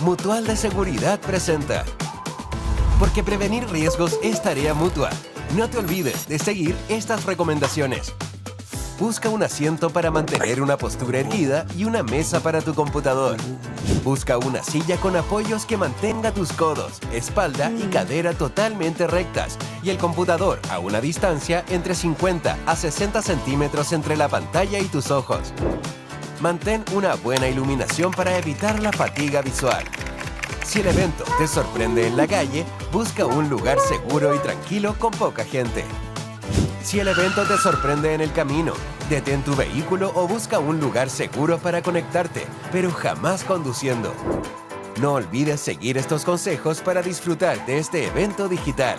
Mutual de Seguridad presenta. Porque prevenir riesgos es tarea mutua. No te olvides de seguir estas recomendaciones. Busca un asiento para mantener una postura erguida y una mesa para tu computador. Busca una silla con apoyos que mantenga tus codos, espalda y cadera totalmente rectas y el computador a una distancia entre 50 a 60 centímetros entre la pantalla y tus ojos. Mantén una buena iluminación para evitar la fatiga visual. Si el evento te sorprende en la calle, busca un lugar seguro y tranquilo con poca gente. Si el evento te sorprende en el camino, detén tu vehículo o busca un lugar seguro para conectarte, pero jamás conduciendo. No olvides seguir estos consejos para disfrutar de este evento digital.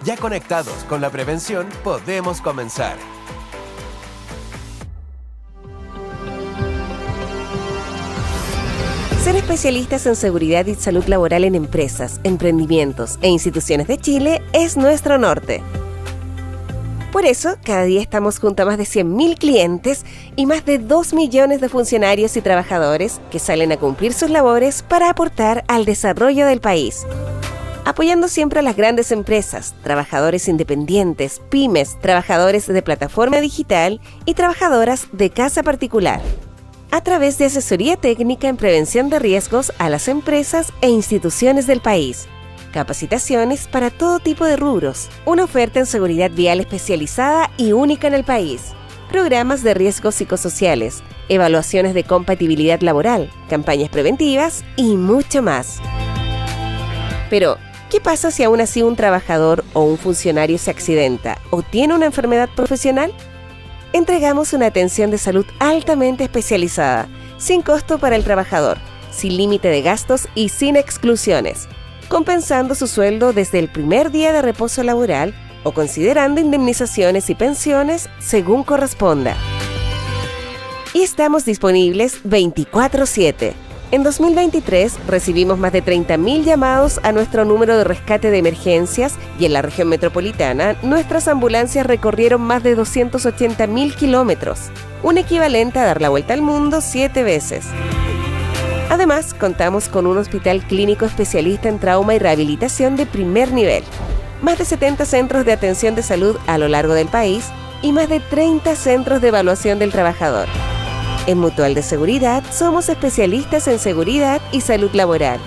Ya conectados con la prevención, podemos comenzar. Ser especialistas en seguridad y salud laboral en empresas, emprendimientos e instituciones de Chile es nuestro norte. Por eso, cada día estamos junto a más de 100.000 clientes y más de 2 millones de funcionarios y trabajadores que salen a cumplir sus labores para aportar al desarrollo del país. Apoyando siempre a las grandes empresas, trabajadores independientes, pymes, trabajadores de plataforma digital y trabajadoras de casa particular. A través de asesoría técnica en prevención de riesgos a las empresas e instituciones del país. Capacitaciones para todo tipo de rubros, una oferta en seguridad vial especializada y única en el país, programas de riesgos psicosociales, evaluaciones de compatibilidad laboral, campañas preventivas y mucho más. Pero, ¿qué pasa si aún así un trabajador o un funcionario se accidenta o tiene una enfermedad profesional? Entregamos una atención de salud altamente especializada, sin costo para el trabajador, sin límite de gastos y sin exclusiones, compensando su sueldo desde el primer día de reposo laboral o considerando indemnizaciones y pensiones según corresponda. Y estamos disponibles 24/7. En 2023 recibimos más de 30.000 llamados a nuestro número de rescate de emergencias y en la región metropolitana nuestras ambulancias recorrieron más de 280.000 kilómetros, un equivalente a dar la vuelta al mundo 7 veces. Además, contamos con un hospital clínico especialista en trauma y rehabilitación de primer nivel, más de 70 centros de atención de salud a lo largo del país y más de 30 centros de evaluación del trabajador. En Mutual de Seguridad somos especialistas en seguridad y salud laboral.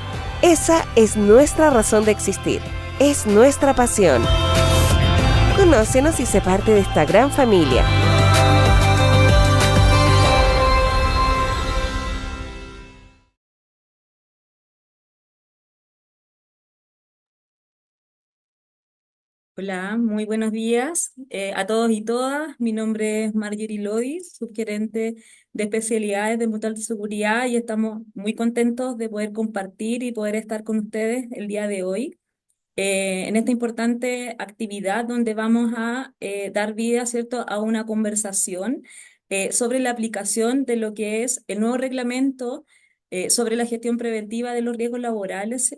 Esa es nuestra razón de existir, es nuestra pasión. Conócenos y sé parte de esta gran familia. Hola, muy buenos días a todos y todas. Mi nombre es Marjorie Lodis, subgerente de especialidades de Mutual de Seguridad y estamos muy contentos de poder compartir y poder estar con ustedes el día de hoy en esta importante actividad donde vamos a dar vida, ¿cierto?, a una conversación sobre la aplicación de lo que es el nuevo reglamento sobre la gestión preventiva de los riesgos laborales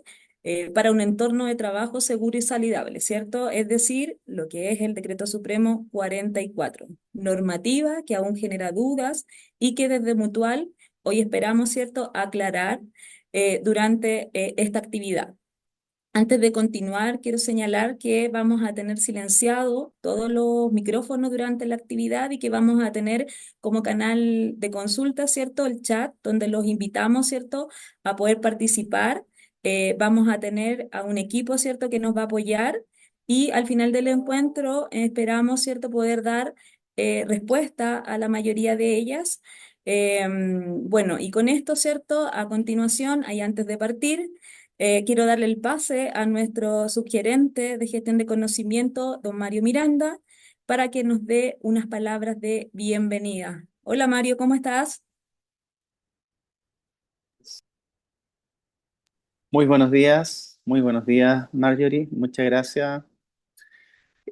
para un entorno de trabajo seguro y saludable, ¿cierto? Es decir, lo que es el Decreto Supremo 44, normativa que aún genera dudas y que desde Mutual hoy esperamos, ¿cierto?, aclarar durante esta actividad. Antes de continuar, quiero señalar que vamos a tener silenciado todos los micrófonos durante la actividad y que vamos a tener como canal de consulta, ¿cierto?, el chat, donde los invitamos, ¿cierto?, a poder participar. Vamos a tener a un equipo, ¿cierto?, que nos va a apoyar y al final del encuentro esperamos, ¿cierto?, poder dar respuesta a la mayoría de ellas. Bueno, y con esto, ¿cierto?, a continuación, y antes de partir, quiero darle el pase a nuestro subgerente de gestión de conocimiento, don Mario Miranda, para que nos dé unas palabras de bienvenida. Hola Mario, ¿cómo estás? Muy buenos días Marjorie, muchas gracias.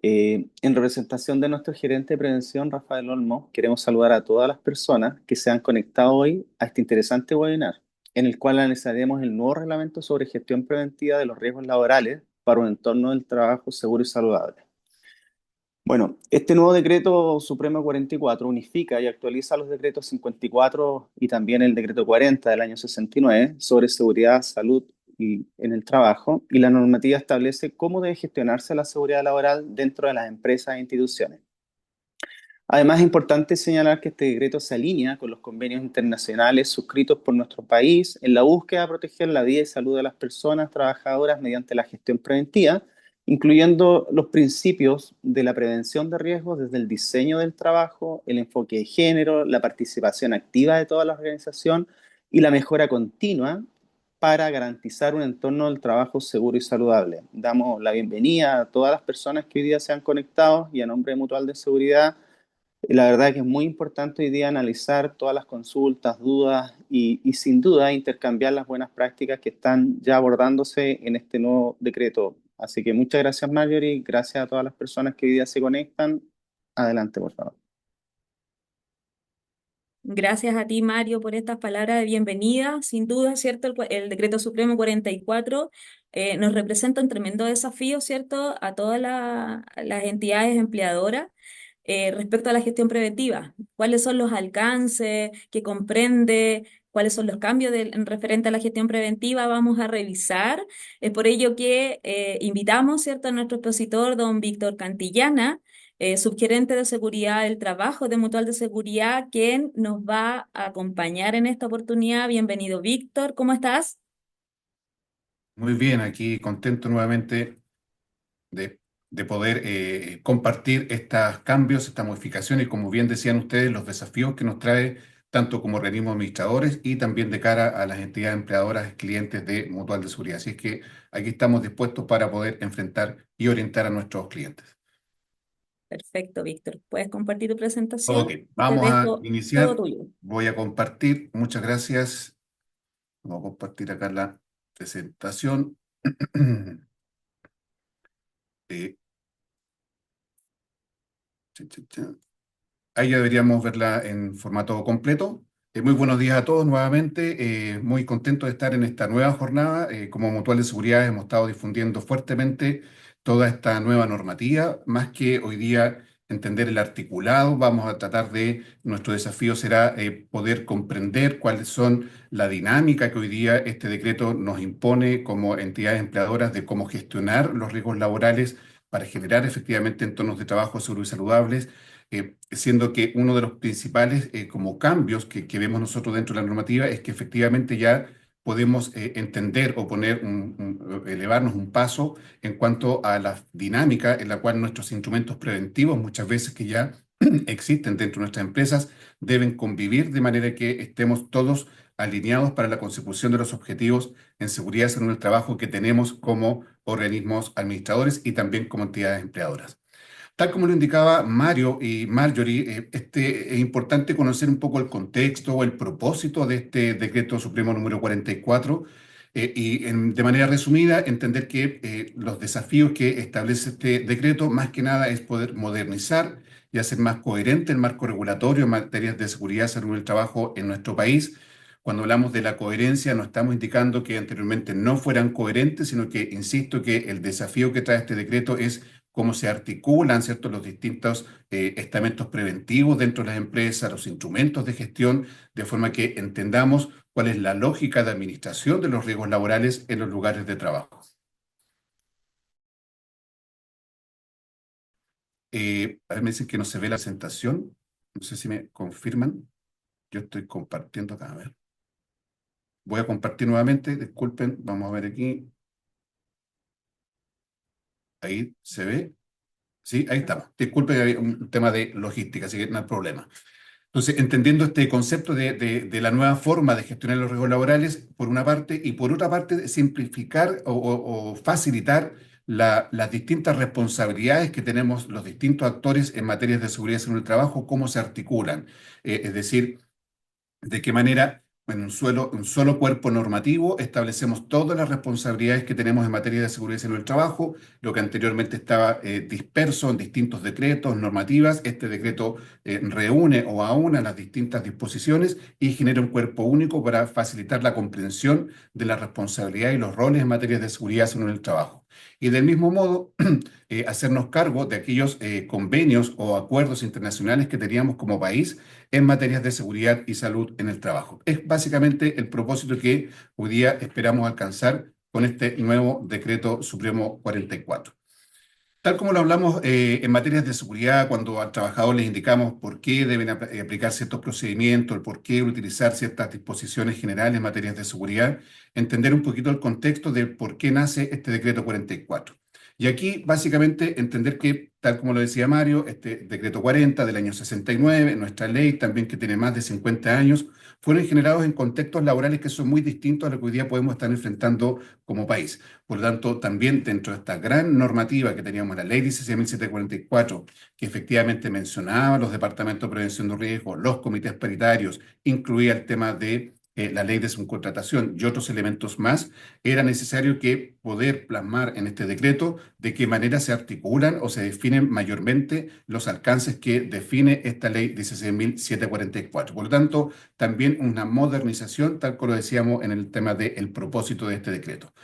En representación de nuestro gerente de prevención, Rafael Olmo, queremos saludar a todas las personas que se han conectado hoy a este interesante webinar, en el cual analizaremos el nuevo reglamento sobre gestión preventiva de los riesgos laborales para un entorno del trabajo seguro y saludable. Bueno, este nuevo decreto Supremo 44 unifica y actualiza los decretos 54 y también el decreto 40 del año 69 sobre seguridad, salud y en el trabajo, y la normativa establece cómo debe gestionarse la seguridad laboral dentro de las empresas e instituciones. Además, es importante señalar que este decreto se alinea con los convenios internacionales suscritos por nuestro país en la búsqueda de proteger la vida y salud de las personas trabajadoras mediante la gestión preventiva, incluyendo los principios de la prevención de riesgos desde el diseño del trabajo, el enfoque de género, la participación activa de toda la organización y la mejora continua para garantizar un entorno del trabajo seguro y saludable. Damos la bienvenida a todas las personas que hoy día se han conectado y a nombre de Mutual de Seguridad la verdad que es muy importante hoy día analizar todas las consultas, dudas y sin duda intercambiar las buenas prácticas que están ya abordándose en este nuevo decreto. Así que muchas gracias, Marjorie, gracias a todas las personas que hoy día se conectan. Adelante, por favor. Gracias a ti, Mario, por estas palabras de bienvenida. Sin duda, ¿cierto? El Decreto Supremo 44 nos representa un tremendo desafío, ¿cierto? A todas las entidades empleadoras respecto a la gestión preventiva. ¿Cuáles son los alcances que comprende? ¿Cuáles son los cambios en referente a la gestión preventiva? Vamos a revisar. Es por ello que invitamos, ¿cierto?, a nuestro expositor, don Víctor Cantillana, subgerente de seguridad del trabajo de Mutual de Seguridad, quien nos va a acompañar en esta oportunidad. Bienvenido, Víctor, ¿cómo estás? Muy bien, aquí contento nuevamente de poder compartir estos cambios, estas modificaciones y como bien decían ustedes, los desafíos que nos trae tanto como organismos administradores y también de cara a las entidades empleadoras, clientes de Mutual de Seguridad. Así es que aquí estamos dispuestos para poder enfrentar y orientar a nuestros clientes. Perfecto, Víctor. ¿Puedes compartir tu Ok, presentación? Te vamos a dejo todo iniciar. tuyo. Voy a compartir. Muchas gracias. Vamos a compartir acá la presentación. Eh, cha, cha, cha. Ahí ya deberíamos verla en formato completo. Muy buenos días a todos nuevamente. Muy contento de estar en esta nueva jornada. Como Mutual de Seguridad hemos estado difundiendo fuertemente toda esta nueva normativa. Más que hoy día entender el articulado, vamos a tratar de, nuestro desafío será poder comprender cuáles son la dinámica que hoy día este decreto nos impone como entidades empleadoras de cómo gestionar los riesgos laborales para generar efectivamente entornos de trabajo seguros y saludables, siendo que uno de los principales como cambios que vemos nosotros dentro de la normativa es que efectivamente ya podemos entender o elevarnos un paso en cuanto a la dinámica en la cual nuestros instrumentos preventivos, muchas veces que ya existen dentro de nuestras empresas, deben convivir de manera que estemos todos alineados para la consecución de los objetivos en seguridad y salud en el trabajo que tenemos como organismos administradores y también como entidades empleadoras. Tal como lo indicaba Mario y Marjorie, es importante conocer un poco el contexto o el propósito de este decreto supremo número 44 de manera resumida entender que los desafíos que establece este decreto más que nada es poder modernizar y hacer más coherente el marco regulatorio en materias de seguridad y salud del trabajo en nuestro país. Cuando hablamos de la coherencia, no estamos indicando que anteriormente no fueran coherentes, sino que, insisto, que el desafío que trae este decreto es cómo se articulan, ¿cierto?, los distintos estamentos preventivos dentro de las empresas, los instrumentos de gestión, de forma que entendamos cuál es la lógica de administración de los riesgos laborales en los lugares de trabajo. A ver, me dicen que no se ve la presentación. No sé si me confirman. Yo estoy compartiendo acá. A ver. Voy a compartir nuevamente. Disculpen, vamos a ver aquí. Ahí se ve. Sí, ahí estamos. Disculpen, hay un tema de logística, así que no hay problema. Entonces, entendiendo este concepto de la nueva forma de gestionar los riesgos laborales, por una parte, y por otra parte, simplificar o facilitar las distintas responsabilidades que tenemos los distintos actores en materia de seguridad y salud del trabajo, cómo se articulan. Es decir, de qué manera en un solo cuerpo normativo establecemos todas las responsabilidades que tenemos en materia de seguridad y salud del trabajo, lo que anteriormente estaba disperso en distintos decretos, normativas. Este decreto reúne o aúna las distintas disposiciones y genera un cuerpo único para facilitar la comprensión de la responsabilidad y los roles en materia de seguridad y salud del trabajo. Y del mismo modo, hacernos cargo de aquellos convenios o acuerdos internacionales que teníamos como país en materias de seguridad y salud en el trabajo. Es básicamente el propósito que hoy día esperamos alcanzar con este nuevo Decreto Supremo 44. Tal como lo hablamos en materias de seguridad, cuando al trabajador les indicamos por qué deben aplicar ciertos procedimientos, el por qué utilizar ciertas disposiciones generales en materias de seguridad, entender un poquito el contexto de por qué nace este decreto 44. Y aquí, básicamente, entender que, tal como lo decía Mario, este decreto 40 del año 69, nuestra ley también que tiene más de 50 años, fueron generados en contextos laborales que son muy distintos a lo que hoy día podemos estar enfrentando como país. Por lo tanto, también dentro de esta gran normativa que teníamos, la ley 16.744, que efectivamente mencionaba los departamentos de prevención de riesgos, los comités paritarios, incluía el tema de la ley de subcontratación y otros elementos más, era necesario que poder plasmar en este decreto de qué manera se articulan o se definen mayormente los alcances que define esta ley 16.744. Por lo tanto, también una modernización, tal como lo decíamos en el tema del propósito de este decreto.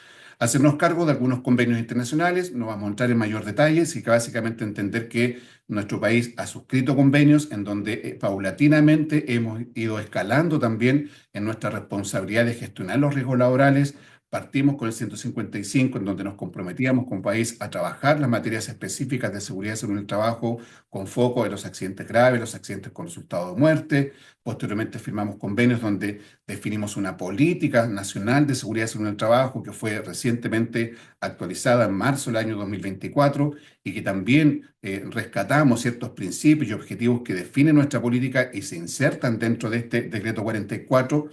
Hacernos cargo de algunos convenios internacionales, no vamos a entrar en mayor detalle, sino que básicamente entender que nuestro país ha suscrito convenios en donde paulatinamente hemos ido escalando también en nuestra responsabilidad de gestionar los riesgos laborales. Partimos con el 155, en donde nos comprometíamos como país a trabajar las materias específicas de seguridad y salud en el trabajo, con foco en los accidentes graves, los accidentes con resultado de muerte. Posteriormente firmamos convenios donde definimos una política nacional de seguridad y salud en el trabajo que fue recientemente actualizada en marzo del año 2024 y que también rescatamos ciertos principios y objetivos que definen nuestra política y se insertan dentro de este decreto 44.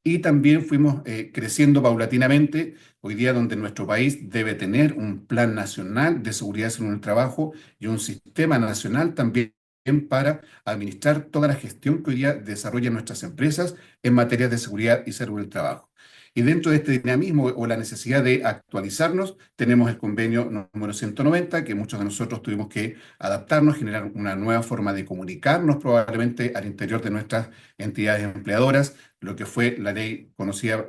Y también fuimos creciendo paulatinamente, hoy día donde nuestro país debe tener un plan nacional de seguridad y salud en el trabajo y un sistema nacional también para administrar toda la gestión que hoy día desarrollan nuestras empresas en materia de seguridad y salud en el trabajo. Y dentro de este dinamismo o la necesidad de actualizarnos, tenemos el convenio número 190, que muchos de nosotros tuvimos que adaptarnos, generar una nueva forma de comunicarnos probablemente al interior de nuestras entidades empleadoras, lo que fue la ley conocida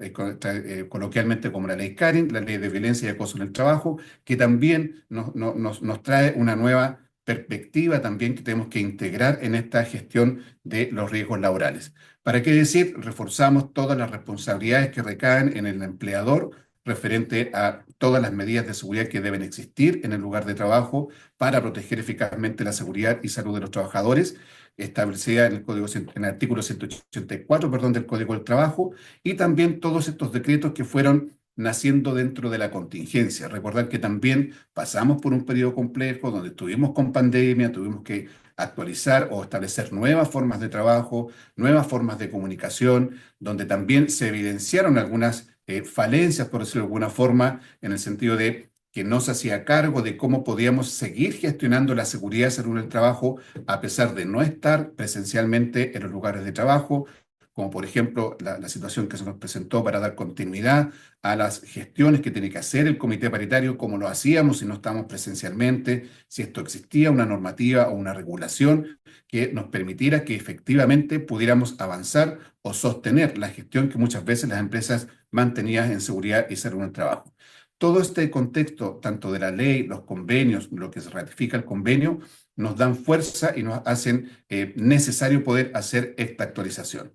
coloquialmente como la ley Karen, la ley de violencia y acoso en el trabajo, que también nos trae una nueva perspectiva también que tenemos que integrar en esta gestión de los riesgos laborales. ¿Para qué decir? Reforzamos todas las responsabilidades que recaen en el empleador referente a todas las medidas de seguridad que deben existir en el lugar de trabajo para proteger eficazmente la seguridad y salud de los trabajadores, establecida en en el artículo 184, perdón, del Código del Trabajo, y también todos estos decretos que fueron naciendo dentro de la contingencia. Recordar que también pasamos por un periodo complejo donde estuvimos con pandemia, tuvimos que actualizar o establecer nuevas formas de trabajo, nuevas formas de comunicación, donde también se evidenciaron algunas falencias, por decirlo de alguna forma, en el sentido de que no se hacía cargo de cómo podíamos seguir gestionando la seguridad y salud en el trabajo a pesar de no estar presencialmente en los lugares de trabajo, como por ejemplo la situación que se nos presentó para dar continuidad a las gestiones que tiene que hacer el comité paritario, como lo hacíamos si no estamos presencialmente, si esto existía una normativa o una regulación que nos permitiera que efectivamente pudiéramos avanzar o sostener la gestión que muchas veces las empresas mantenían en seguridad y salud en el trabajo. Todo este contexto, tanto de la ley, los convenios, lo que se ratifica el convenio, nos dan fuerza y nos hacen necesario poder hacer esta actualización.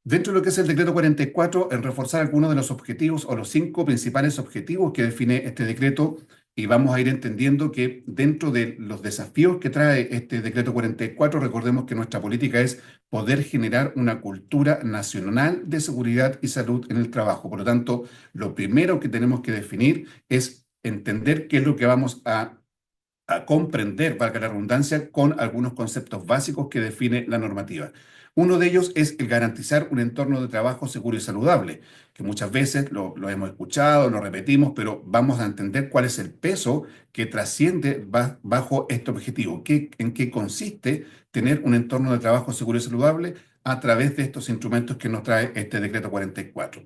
Dentro de lo que es el decreto 44, en reforzar algunos de los objetivos o los 5 principales objetivos que define este decreto, y vamos a ir entendiendo que dentro de los desafíos que trae este decreto 44, recordemos que nuestra política es poder generar una cultura nacional de seguridad y salud en el trabajo. Por lo tanto, lo primero que tenemos que definir es entender qué es lo que vamos a comprender, valga la redundancia, con algunos conceptos básicos que define la normativa. Uno de ellos es el garantizar un entorno de trabajo seguro y saludable, que muchas veces lo hemos escuchado, lo repetimos, pero vamos a entender cuál es el peso que trasciende bajo este objetivo, en qué consiste tener un entorno de trabajo seguro y saludable a través de estos instrumentos que nos trae este decreto 44.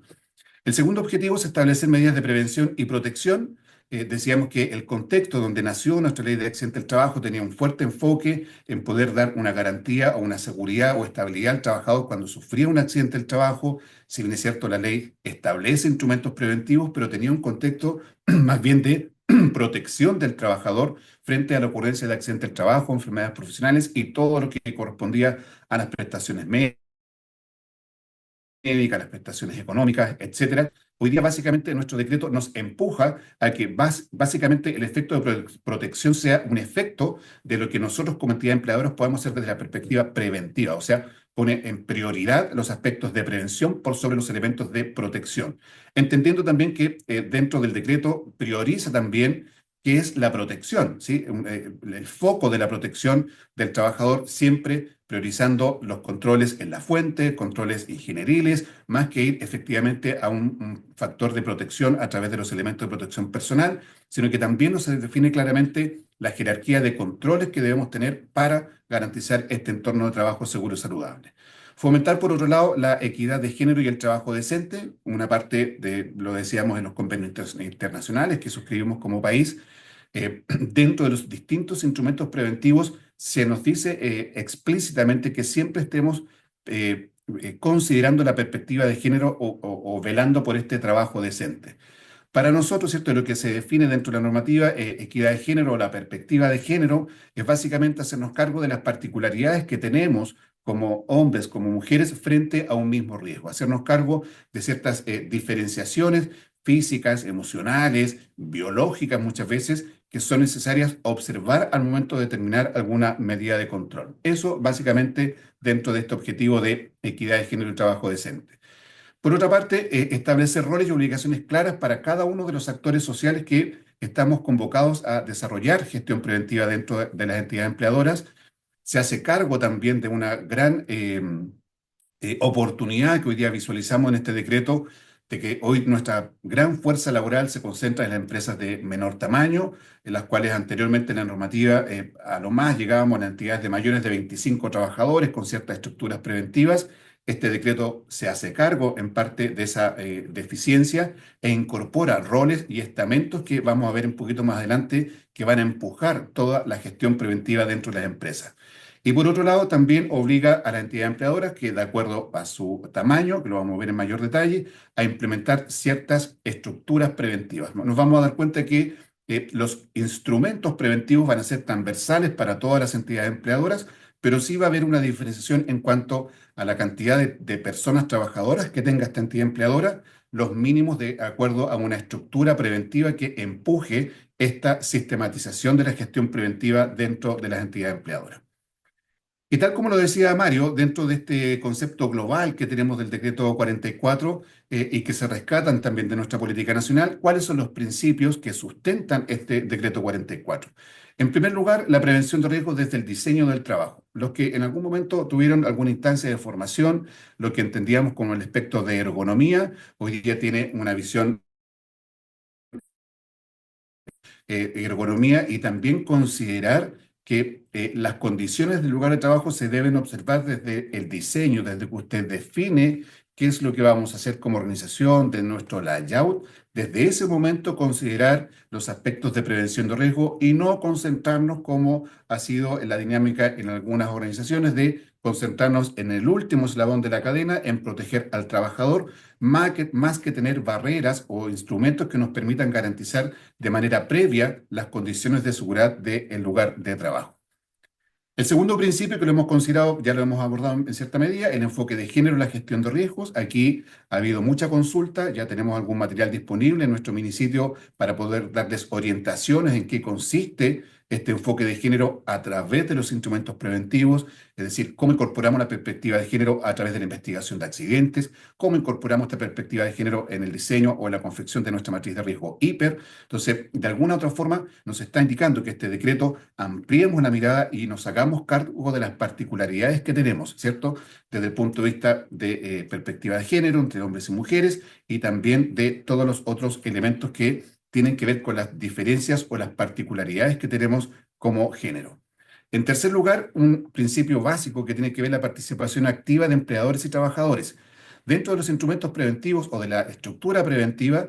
El segundo objetivo es establecer medidas de prevención y protección. Decíamos que el contexto donde nació nuestra ley de accidente del trabajo tenía un fuerte enfoque en poder dar una garantía o una seguridad o estabilidad al trabajador cuando sufría un accidente del trabajo. Si bien es cierto, la ley establece instrumentos preventivos, pero tenía un contexto más bien de protección del trabajador frente a la ocurrencia de accidentes del trabajo, enfermedades profesionales y todo lo que correspondía a las prestaciones médicas, las prestaciones económicas, etcétera. Hoy día, básicamente, nuestro decreto nos empuja a que básicamente el efecto de protección sea un efecto de lo que nosotros como entidad empleadora podemos hacer desde la perspectiva preventiva, o sea, pone en prioridad los aspectos de prevención por sobre los elementos de protección. Entendiendo también que dentro del decreto prioriza también qué es la protección, ¿sí? El foco de la protección del trabajador siempre priorizando los controles en la fuente, controles ingenieriles, más que ir efectivamente a un factor de protección a través de los elementos de protección personal, sino que también nos define claramente la jerarquía de controles que debemos tener para garantizar este entorno de trabajo seguro y saludable. Fomentar, por otro lado, la equidad de género y el trabajo decente, una parte de, lo decíamos en los convenios internacionales que suscribimos como país, dentro de los distintos instrumentos preventivos se nos dice explícitamente que siempre estemos considerando la perspectiva de género o velando por este trabajo decente. Para nosotros, ¿cierto? Lo que se define dentro de la normativa, equidad de género o la perspectiva de género, es básicamente hacernos cargo de las particularidades que tenemos como hombres, como mujeres, frente a un mismo riesgo, hacernos cargo de ciertas diferenciaciones físicas, emocionales, biológicas muchas veces, que son necesarias observar al momento de determinar alguna medida de control. Eso básicamente dentro de este objetivo de equidad de género y trabajo decente. Por otra parte, establecer roles y obligaciones claras para cada uno de los actores sociales que estamos convocados a desarrollar gestión preventiva dentro de las entidades empleadoras. Se hace cargo también de una gran oportunidad que hoy día visualizamos en este decreto, de que hoy nuestra gran fuerza laboral se concentra en las empresas de menor tamaño, en las cuales anteriormente en la normativa a lo más llegábamos a entidades de mayores de 25 trabajadores con ciertas estructuras preventivas. Este decreto se hace cargo en parte de esa deficiencia e incorpora roles y estamentos que vamos a ver un poquito más adelante que van a empujar toda la gestión preventiva dentro de las empresas. Y por otro lado, también obliga a las entidades empleadoras que, de acuerdo a su tamaño, que lo vamos a ver en mayor detalle, a implementar ciertas estructuras preventivas. Nos vamos a dar cuenta que los instrumentos preventivos van a ser transversales para todas las entidades empleadoras, pero sí va a haber una diferenciación en cuanto a la cantidad de personas trabajadoras que tenga esta entidad empleadora, los mínimos de acuerdo a una estructura preventiva que empuje esta sistematización de la gestión preventiva dentro de las entidades empleadoras. Y tal como lo decía Mario, dentro de este concepto global que tenemos del decreto 44 y que se rescatan también de nuestra política nacional, ¿cuáles son los principios que sustentan este decreto 44? En primer lugar, la prevención de riesgos desde el diseño del trabajo. Los que en algún momento tuvieron alguna instancia de formación, lo que entendíamos como el aspecto de ergonomía, hoy día tiene una visión ergonomía y también considerar que las condiciones del lugar de trabajo se deben observar desde el diseño, desde que usted define qué es lo que vamos a hacer como organización, de nuestro layout, desde ese momento considerar los aspectos de prevención de riesgo y no concentrarnos como ha sido en la dinámica en algunas organizaciones de concentrarnos en el último eslabón de la cadena, en proteger al trabajador, más que tener barreras o instrumentos que nos permitan garantizar de manera previa las condiciones de seguridad del lugar de trabajo. El segundo principio que lo hemos considerado, ya lo hemos abordado en cierta medida, el enfoque de género en la gestión de riesgos. Aquí ha habido mucha consulta, ya tenemos algún material disponible en nuestro minisitio para poder darles orientaciones en qué consiste este enfoque de género a través de los instrumentos preventivos, es decir, cómo incorporamos la perspectiva de género a través de la investigación de accidentes, cómo incorporamos esta perspectiva de género en el diseño o en la confección de nuestra matriz de riesgo HIPER. Entonces, de alguna u otra forma, nos está indicando que este decreto ampliemos la mirada y nos hagamos cargo de las particularidades que tenemos, ¿cierto? Desde el punto de vista de perspectiva de género entre hombres y mujeres y también de todos los otros elementos que tienen que ver con las diferencias o las particularidades que tenemos como género. En tercer lugar, un principio básico que tiene que ver la participación activa de empleadores y trabajadores. Dentro de los instrumentos preventivos o de la estructura preventiva,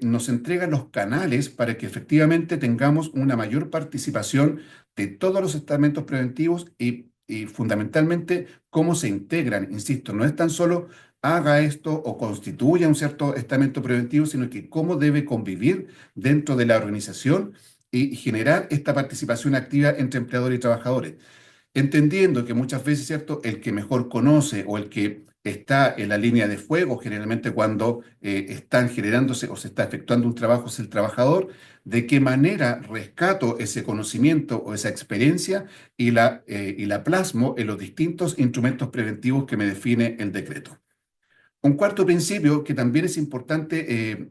nos entregan los canales para que efectivamente tengamos una mayor participación de todos los estamentos preventivos y fundamentalmente cómo se integran. Insisto, no es tan solo haga esto o constituya un cierto estamento preventivo, sino que cómo debe convivir dentro de la organización y generar esta participación activa entre empleadores y trabajadores, entendiendo que muchas veces, ¿cierto?, el que mejor conoce o el que está en la línea de fuego, generalmente cuando están generándose o se está efectuando un trabajo, es el trabajador, de qué manera rescato ese conocimiento o esa experiencia y la plasmo en los distintos instrumentos preventivos que me define el decreto. Un cuarto principio que también es importante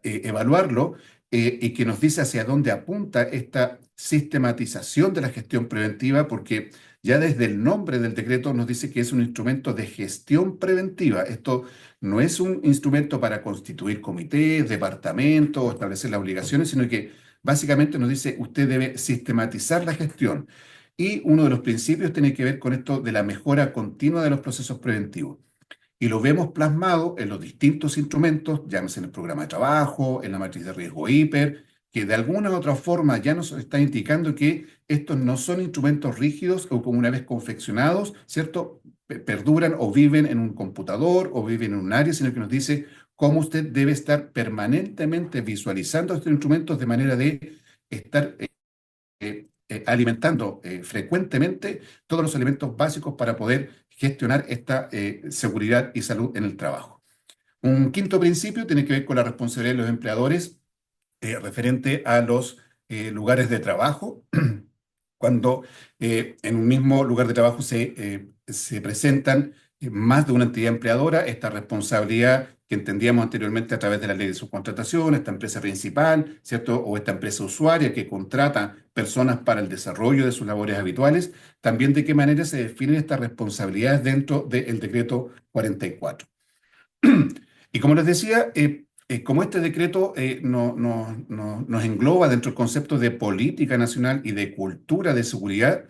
evaluarlo y que nos dice hacia dónde apunta esta sistematización de la gestión preventiva, porque ya desde el nombre del decreto nos dice que es un instrumento de gestión preventiva. Esto no es un instrumento para constituir comités, departamentos o establecer las obligaciones, sino que básicamente nos dice usted debe sistematizar la gestión. Y uno de los principios tiene que ver con esto de la mejora continua de los procesos preventivos. Y lo vemos plasmado en los distintos instrumentos, llámese en el programa de trabajo, en la matriz de riesgo hiper, que de alguna u otra forma ya nos está indicando que estos no son instrumentos rígidos o como una vez confeccionados, ¿cierto? Perduran o viven en un computador o viven en un área, sino que nos dice cómo usted debe estar permanentemente visualizando estos instrumentos de manera de estar alimentando frecuentemente todos los elementos básicos para poder gestionar esta seguridad y salud en el trabajo. Un quinto principio tiene que ver con la responsabilidad de los empleadores referente a los lugares de trabajo. Cuando en un mismo lugar de trabajo se presentan más de una entidad empleadora, esta responsabilidad que entendíamos anteriormente a través de la ley de subcontratación, esta empresa principal, ¿cierto? O esta empresa usuaria que contrata personas para el desarrollo de sus labores habituales, también de qué manera se definen estas responsabilidades dentro del decreto 44. Y como les decía, como este decreto nos engloba dentro del concepto de política nacional y de cultura de seguridad,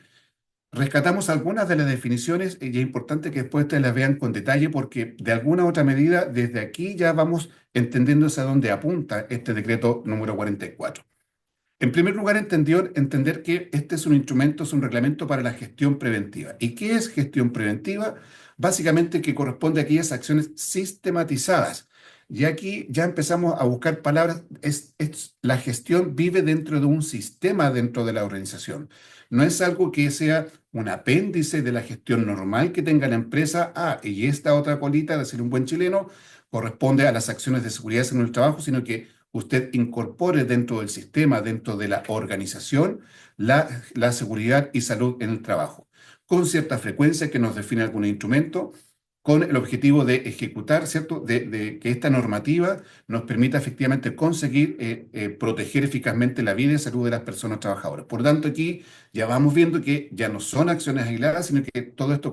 rescatamos algunas de las definiciones y es importante que después ustedes las vean con detalle porque de alguna u otra medida desde aquí ya vamos entendiendo hacia dónde apunta este decreto número 44. En primer lugar, entender que este es un instrumento, es un reglamento para la gestión preventiva. ¿Y qué es gestión preventiva? Básicamente que corresponde a aquellas acciones sistematizadas. Y aquí ya empezamos a buscar palabras. La gestión vive dentro de un sistema dentro de la organización. No es algo que sea un apéndice de la gestión normal que tenga la empresa. Y esta otra colita, de ser un buen chileno, corresponde a las acciones de seguridad en el trabajo, sino que usted incorpore dentro del sistema, dentro de la organización, la seguridad y salud en el trabajo, con cierta frecuencia que nos define algún instrumento, con el objetivo de ejecutar, ¿cierto?, de que esta normativa nos permita efectivamente conseguir proteger eficazmente la vida y salud de las personas trabajadoras. Por lo tanto, aquí ya vamos viendo que ya no son acciones aisladas, sino que todo esto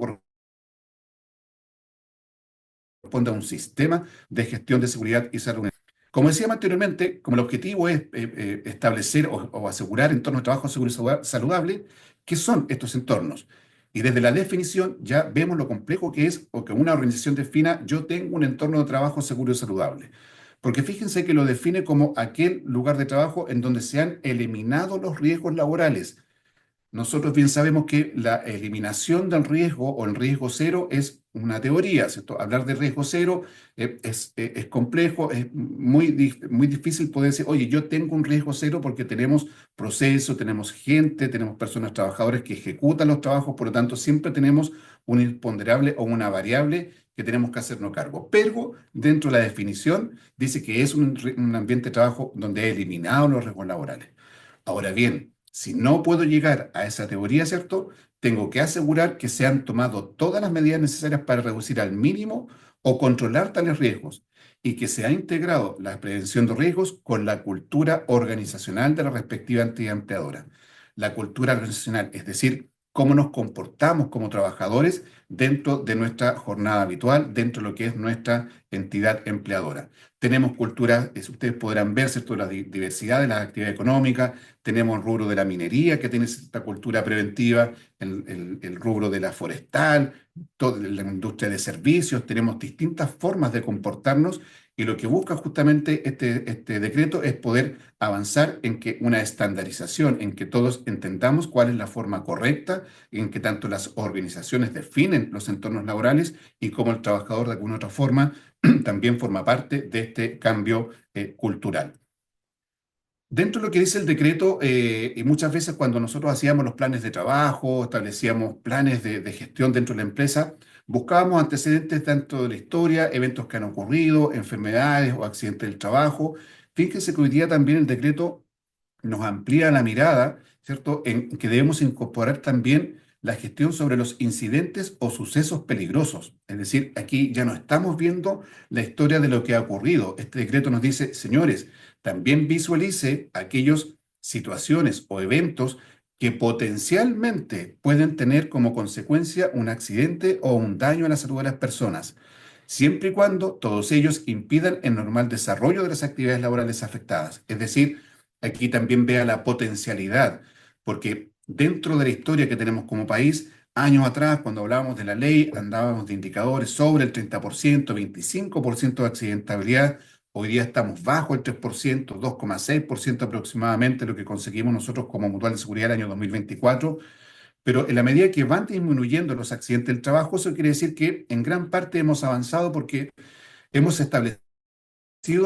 corresponde a un sistema de gestión de seguridad y salud. Como decíamos anteriormente, como el objetivo es establecer o asegurar entornos de trabajo seguro y saludable, ¿qué son estos entornos? Y desde la definición ya vemos lo complejo que es o que una organización defina, yo tengo un entorno de trabajo seguro y saludable. Porque fíjense que lo define como aquel lugar de trabajo en donde se han eliminado los riesgos laborales. Nosotros bien sabemos que la eliminación del riesgo o el riesgo cero es una teoría, ¿cierto? Hablar de riesgo cero es complejo, es muy difícil poder decir, oye, yo tengo un riesgo cero porque tenemos proceso, tenemos gente, tenemos personas trabajadoras que ejecutan los trabajos, por lo tanto siempre tenemos un imponderable o una variable que tenemos que hacernos cargo. Pero dentro de la definición dice que es un ambiente de trabajo donde he eliminado los riesgos laborales. Ahora bien, si no puedo llegar a esa teoría, ¿cierto? Tengo que asegurar que se han tomado todas las medidas necesarias para reducir al mínimo o controlar tales riesgos y que se ha integrado la prevención de riesgos con la cultura organizacional de la respectiva entidad empleadora. La cultura organizacional, es decir, cómo nos comportamos como trabajadores dentro de nuestra jornada habitual, dentro de lo que es nuestra entidad empleadora. Tenemos culturas, ustedes podrán ver, ¿cierto?, la diversidad de las actividades económicas, tenemos el rubro de la minería, que tiene esta cultura preventiva, el rubro de la forestal, toda la industria de servicios, tenemos distintas formas de comportarnos y lo que busca justamente este decreto es poder avanzar en que una estandarización, en que todos entendamos cuál es la forma correcta, en que tanto las organizaciones definen los entornos laborales y cómo el trabajador de alguna otra forma también forma parte de este cambio cultural. Dentro de lo que dice el decreto, y muchas veces cuando nosotros hacíamos los planes de trabajo, establecíamos planes de gestión dentro de la empresa, buscábamos antecedentes tanto de la historia, eventos que han ocurrido, enfermedades o accidentes del trabajo. Fíjense que hoy día también el decreto nos amplía la mirada, ¿cierto?, en que debemos incorporar también la gestión sobre los incidentes o sucesos peligrosos. Es decir, aquí ya no estamos viendo la historia de lo que ha ocurrido. Este decreto nos dice, señores, también visualice aquellas situaciones o eventos que potencialmente pueden tener como consecuencia un accidente o un daño a la salud de las personas, siempre y cuando todos ellos impidan el normal desarrollo de las actividades laborales afectadas. Es decir, aquí también vea la potencialidad, porque dentro de la historia que tenemos como país, años atrás, cuando hablábamos de la ley, andábamos de indicadores sobre el 30%, 25% de accidentabilidad. Hoy día estamos bajo el 3%, 2,6% aproximadamente, lo que conseguimos nosotros como Mutual de Seguridad el año 2024. Pero en la medida que van disminuyendo los accidentes del trabajo, eso quiere decir que en gran parte hemos avanzado porque hemos establecido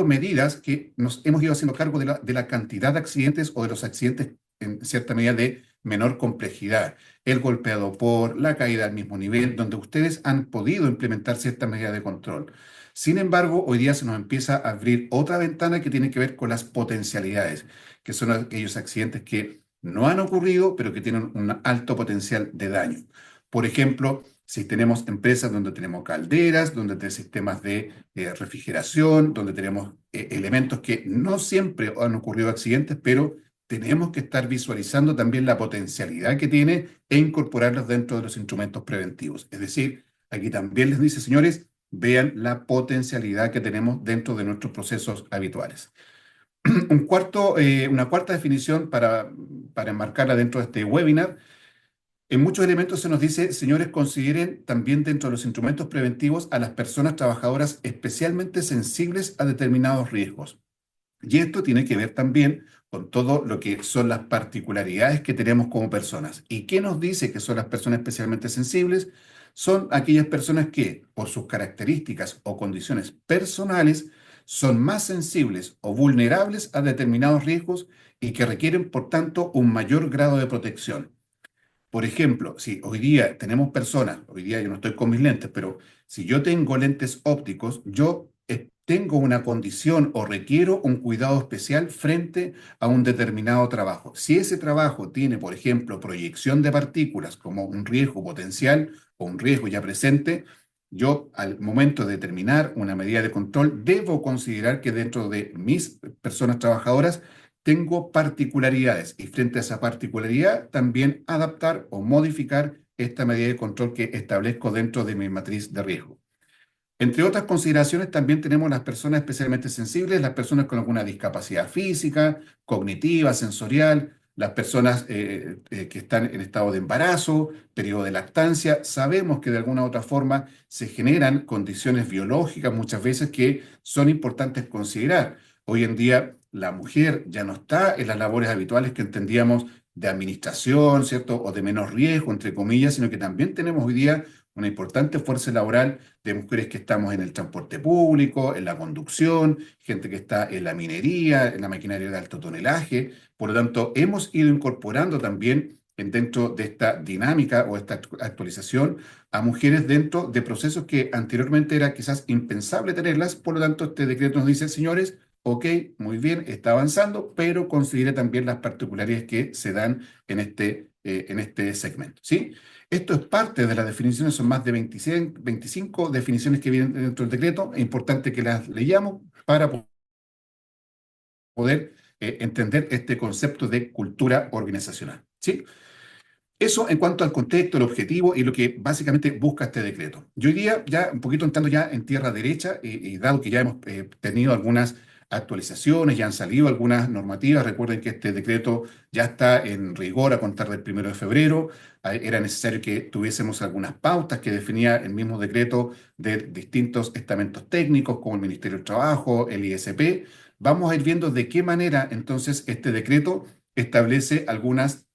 medidas que nos hemos ido haciendo cargo de la cantidad de accidentes o de los accidentes en cierta medida de menor complejidad. El golpeado por la caída al mismo nivel, donde ustedes han podido implementar ciertas medidas de control. Sin embargo, hoy día se nos empieza a abrir otra ventana que tiene que ver con las potencialidades, que son aquellos accidentes que no han ocurrido, pero que tienen un alto potencial de daño. Por ejemplo, si tenemos empresas donde tenemos calderas, donde tenemos sistemas de refrigeración, donde tenemos elementos que no siempre han ocurrido accidentes, pero tenemos que estar visualizando también la potencialidad que tiene e incorporarlos dentro de los instrumentos preventivos. Es decir, aquí también les dice, señores, vean la potencialidad que tenemos dentro de nuestros procesos habituales. Una cuarta definición para enmarcarla dentro de este webinar. En muchos elementos se nos dice, señores, consideren también dentro de los instrumentos preventivos a las personas trabajadoras especialmente sensibles a determinados riesgos. Y esto tiene que ver también con todo lo que son las particularidades que tenemos como personas. ¿Y qué nos dice que son las personas especialmente sensibles? Son aquellas personas que, por sus características o condiciones personales, son más sensibles o vulnerables a determinados riesgos y que requieren, por tanto, un mayor grado de protección. Por ejemplo, si hoy día tenemos personas, hoy día yo no estoy con mis lentes, pero si yo tengo lentes ópticos, yo tengo una condición o requiero un cuidado especial frente a un determinado trabajo. Si ese trabajo tiene, por ejemplo, proyección de partículas como un riesgo potencial o un riesgo ya presente, yo al momento de determinar una medida de control debo considerar que dentro de mis personas trabajadoras tengo particularidades y frente a esa particularidad también adaptar o modificar esta medida de control que establezco dentro de mi matriz de riesgo. Entre otras consideraciones también tenemos las personas especialmente sensibles, las personas con alguna discapacidad física, cognitiva, sensorial, las personas que están en estado de embarazo, periodo de lactancia. Sabemos que de alguna u otra forma se generan condiciones biológicas muchas veces que son importantes considerar. Hoy en día la mujer ya no está en las labores habituales que entendíamos de administración, ¿cierto? O de menor riesgo, entre comillas, sino que también tenemos hoy día una importante fuerza laboral de mujeres que estamos en el transporte público, en la conducción, gente que está en la minería, en la maquinaria de alto tonelaje. Por lo tanto, hemos ido incorporando también dentro de esta dinámica o esta actualización a mujeres dentro de procesos que anteriormente era quizás impensable tenerlas. Por lo tanto, este decreto nos dice, señores, ok, muy bien, está avanzando, pero considere también las particularidades que se dan en este segmento, ¿sí? Esto es parte de las definiciones, son más de 25 definiciones que vienen dentro del decreto. Es importante que las leyamos para poder entender este concepto de cultura organizacional, ¿sí? Eso en cuanto al contexto, el objetivo y lo que básicamente busca este decreto. Y hoy día, ya un poquito entrando ya en tierra derecha, y dado que ya hemos tenido algunas actualizaciones, ya han salido algunas normativas. Recuerden que este decreto ya está en rigor a contar del 1 de febrero. Era necesario que tuviésemos algunas pautas que definía el mismo decreto de distintos estamentos técnicos, como el Ministerio del Trabajo, el ISP. Vamos a ir viendo de qué manera entonces este decreto establece algunos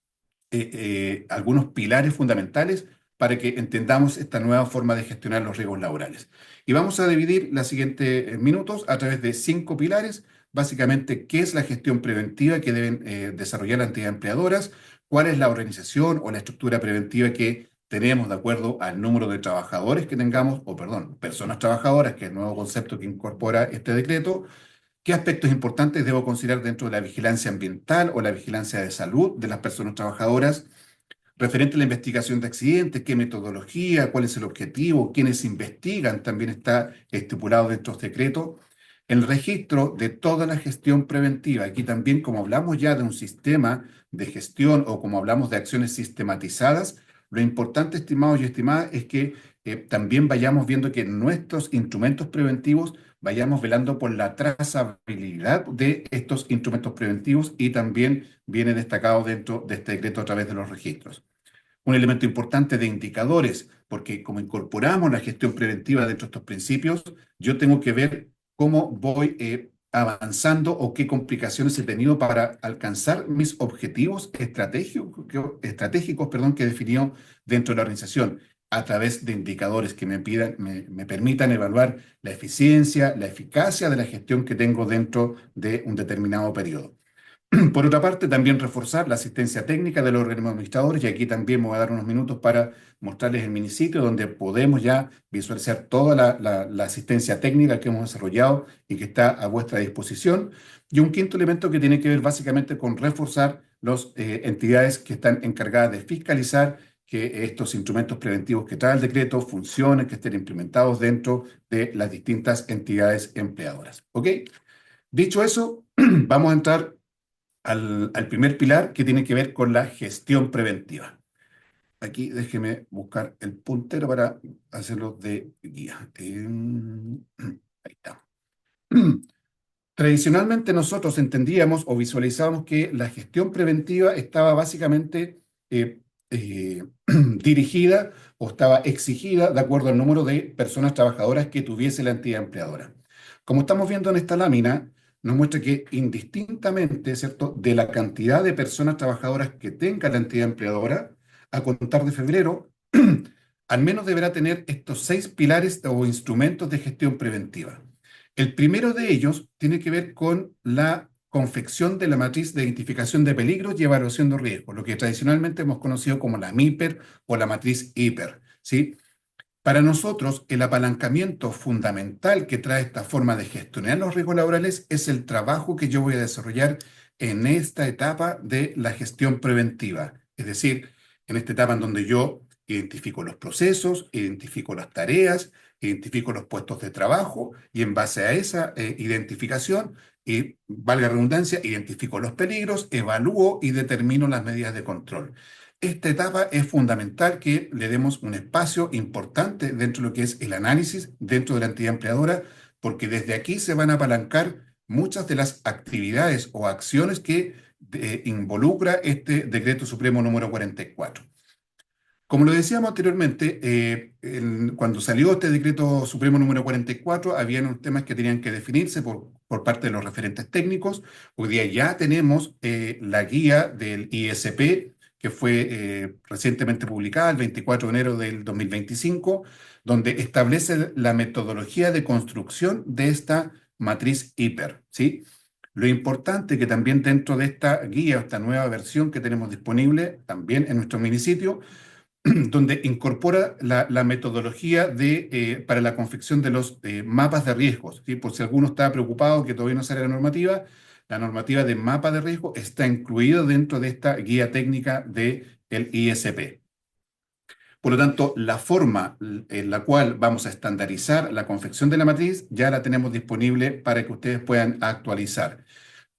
pilares fundamentales para que entendamos esta nueva forma de gestionar los riesgos laborales. Y vamos a dividir los siguientes minutos a través de 5 pilares. Básicamente, ¿qué es la gestión preventiva que deben desarrollar las entidades empleadoras? ¿Cuál es la organización o la estructura preventiva que tenemos de acuerdo al número de trabajadores que tengamos, o perdón, personas trabajadoras, que es el nuevo concepto que incorpora este decreto? ¿Qué aspectos importantes debo considerar dentro de la vigilancia ambiental o la vigilancia de salud de las personas trabajadoras? Referente a la investigación de accidentes, qué metodología, cuál es el objetivo, quiénes investigan, también está estipulado dentro de este decreto. El registro de toda la gestión preventiva. Aquí también, como hablamos ya de un sistema de gestión o como hablamos de acciones sistematizadas, lo importante, estimados y estimadas, es que también vayamos viendo que nuestros instrumentos preventivos vayamos velando por la trazabilidad de estos instrumentos preventivos y también viene destacado dentro de este decreto a través de los registros. Un elemento importante de indicadores, porque como incorporamos la gestión preventiva dentro de estos principios, yo tengo que ver cómo voy avanzando o qué complicaciones he tenido para alcanzar mis objetivos estratégicos, que he definido dentro de la organización a través de indicadores que me permitan evaluar la eficiencia, la eficacia de la gestión que tengo dentro de un determinado periodo. Por otra parte, también reforzar la asistencia técnica de los organismos administradores, y aquí también me voy a dar unos minutos para mostrarles el minisitio donde podemos ya visualizar toda la asistencia técnica que hemos desarrollado y que está a vuestra disposición. Y un quinto elemento que tiene que ver básicamente con reforzar las entidades que están encargadas de fiscalizar que estos instrumentos preventivos que trae el decreto funcionen, que estén implementados dentro de las distintas entidades empleadoras. ¿Ok? Dicho eso, vamos a entrar al primer pilar, que tiene que ver con la gestión preventiva. Aquí déjeme buscar el puntero para hacerlo de guía. Ahí está. Tradicionalmente nosotros entendíamos o visualizábamos que la gestión preventiva estaba básicamente dirigida o estaba exigida de acuerdo al número de personas trabajadoras que tuviese la entidad empleadora. Como estamos viendo en esta lámina, nos muestra que indistintamente, ¿cierto?, de la cantidad de personas trabajadoras que tenga la entidad empleadora, a contar de febrero, al menos deberá tener estos 6 pilares o instrumentos de gestión preventiva. El primero de ellos tiene que ver con la confección de la matriz de identificación de peligros y evaluación de riesgos, lo que tradicionalmente hemos conocido como la MIPER o la matriz HIPER, ¿sí? Para nosotros, el apalancamiento fundamental que trae esta forma de gestionar los riesgos laborales es el trabajo que yo voy a desarrollar en esta etapa de la gestión preventiva. Es decir, en esta etapa en donde yo identifico los procesos, identifico las tareas, identifico los puestos de trabajo y en base a esa identificación, y valga la redundancia, identifico los peligros, evalúo y determino las medidas de control. Esta etapa es fundamental que le demos un espacio importante dentro de lo que es el análisis dentro de la entidad empleadora, porque desde aquí se van a apalancar muchas de las actividades o acciones que involucra este Decreto Supremo número 44. Como lo decíamos anteriormente, cuando salió este Decreto Supremo número 44, había unos temas que tenían que definirse por parte de los referentes técnicos. Hoy día ya tenemos la guía del ISP, que fue recientemente publicada el 24 de enero del 2025, donde establece la metodología de construcción de esta matriz HIPER, ¿sí? Lo importante que también dentro de esta guía, esta nueva versión que tenemos disponible también en nuestro minisitio, donde incorpora la metodología para la confección de los mapas de riesgos, ¿sí? Por si alguno está preocupado que todavía no sale la normativa de mapa de riesgo está incluida dentro de esta guía técnica del ISP. Por lo tanto, la forma en la cual vamos a estandarizar la confección de la matriz ya la tenemos disponible para que ustedes puedan actualizar.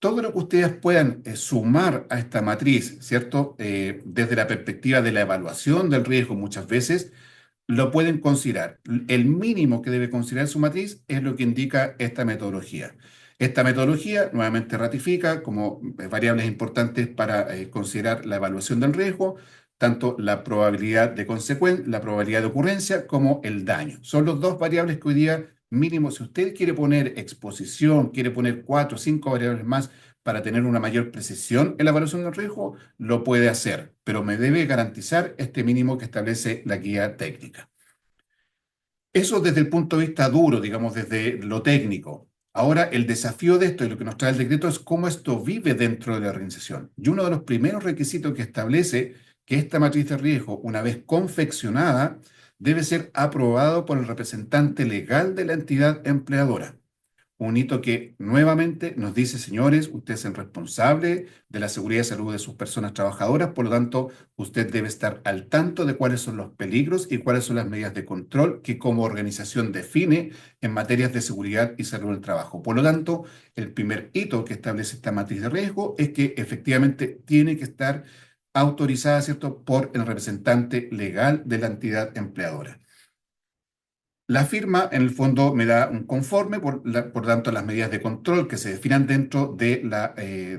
Todo lo que ustedes puedan sumar a esta matriz, ¿cierto? Desde la perspectiva de la evaluación del riesgo muchas veces, lo pueden considerar. El mínimo que debe considerar su matriz es lo que indica esta metodología. Esta metodología nuevamente ratifica como variables importantes para considerar la evaluación del riesgo, tanto la probabilidad de la probabilidad de ocurrencia como el daño. Son los dos variables que hoy día mínimo, si usted quiere poner exposición, quiere poner 4 o 5 variables más para tener una mayor precisión en la evaluación del riesgo, lo puede hacer, pero me debe garantizar este mínimo que establece la guía técnica. Eso desde el punto de vista duro, digamos, desde lo técnico. Ahora, el desafío de esto y lo que nos trae el decreto es cómo esto vive dentro de la organización. Y uno de los primeros requisitos que establece que esta matriz de riesgo, una vez confeccionada, debe ser aprobado por el representante legal de la entidad empleadora. Un hito que nuevamente nos dice, señores, usted es el responsable de la seguridad y salud de sus personas trabajadoras, por lo tanto, usted debe estar al tanto de cuáles son los peligros y cuáles son las medidas de control que como organización define en materias de seguridad y salud del trabajo. Por lo tanto, el primer hito que establece esta matriz de riesgo es que efectivamente tiene que estar autorizada, ¿cierto?, por el representante legal de la entidad empleadora. La firma, en el fondo, me da un conforme, por tanto, las medidas de control que se definan dentro de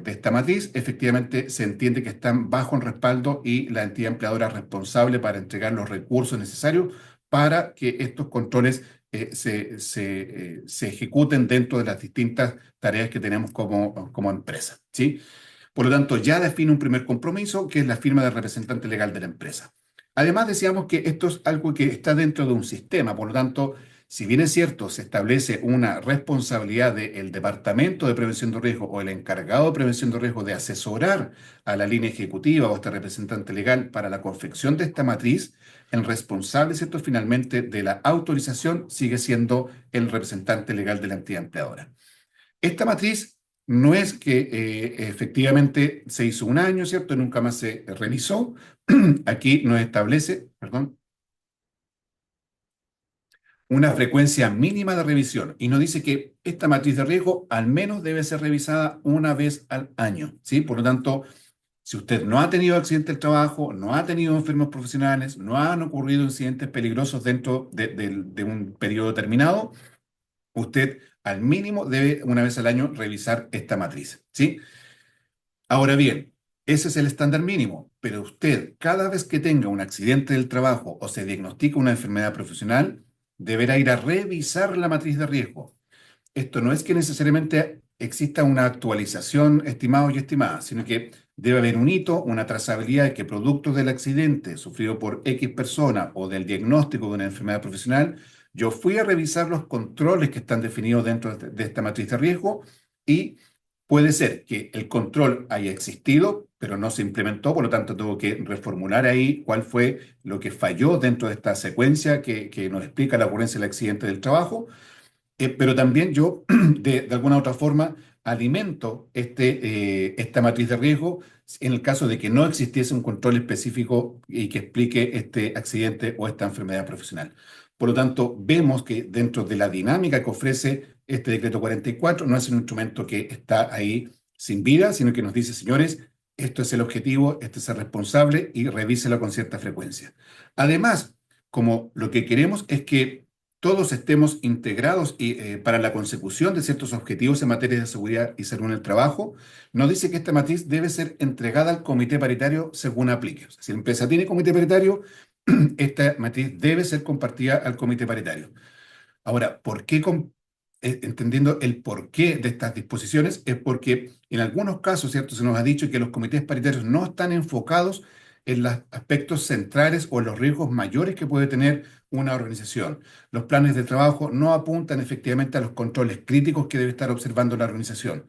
esta matriz, efectivamente se entiende que están bajo el respaldo y la entidad empleadora responsable para entregar los recursos necesarios para que estos controles se ejecuten dentro de las distintas tareas que tenemos como empresa, ¿sí? Por lo tanto, ya define un primer compromiso, que es la firma del representante legal de la empresa. Además, decíamos que esto es algo que está dentro de un sistema, por lo tanto, si bien es cierto, se establece una responsabilidad del Departamento de Prevención de Riesgo o el encargado de Prevención de Riesgo de asesorar a la línea ejecutiva o a este representante legal para la confección de esta matriz, el responsable, ¿cierto?, finalmente de la autorización sigue siendo el representante legal de la entidad empleadora. Esta matriz no es que efectivamente se hizo un año, ¿cierto? Nunca más se revisó. Aquí nos establece, perdón, una frecuencia mínima de revisión y nos dice que esta matriz de riesgo al menos debe ser revisada una vez al año, ¿sí? Por lo tanto, si usted no ha tenido accidente del trabajo, no ha tenido enfermos profesionales, no han ocurrido incidentes peligrosos dentro de un periodo determinado, usted al mínimo debe una vez al año revisar esta matriz, ¿sí? Ahora bien, ese es el estándar mínimo, pero usted cada vez que tenga un accidente del trabajo o se diagnostica una enfermedad profesional, deberá ir a revisar la matriz de riesgo. Esto no es que necesariamente exista una actualización, estimados y estimadas, sino que debe haber un hito, una trazabilidad de que producto del accidente sufrido por X persona o del diagnóstico de una enfermedad profesional, yo fui a revisar los controles que están definidos dentro de esta matriz de riesgo y puede ser que el control haya existido, pero no se implementó, por lo tanto tengo que reformular ahí cuál fue lo que falló dentro de esta secuencia que nos explica la ocurrencia del accidente del trabajo. Pero también yo, de alguna u otra forma, alimento esta matriz de riesgo en el caso de que no existiese un control específico y que explique este accidente o esta enfermedad profesional. Por lo tanto, vemos que dentro de la dinámica que ofrece este decreto 44, no es un instrumento que está ahí sin vida, sino que nos dice, señores, esto es el objetivo, este es el responsable y revíselo con cierta frecuencia. Además, como lo que queremos es que todos estemos integrados para la consecución de ciertos objetivos en materia de seguridad y salud en el trabajo, nos dice que esta matriz debe ser entregada al comité paritario según aplique. O sea, si la empresa tiene comité paritario, esta matriz debe ser compartida al comité paritario. Ahora, ¿por qué entendiendo el porqué de estas disposiciones? Es porque en algunos casos, ¿cierto?, se nos ha dicho que los comités paritarios no están enfocados en los aspectos centrales o en los riesgos mayores que puede tener una organización. Los planes de trabajo no apuntan efectivamente a los controles críticos que debe estar observando la organización.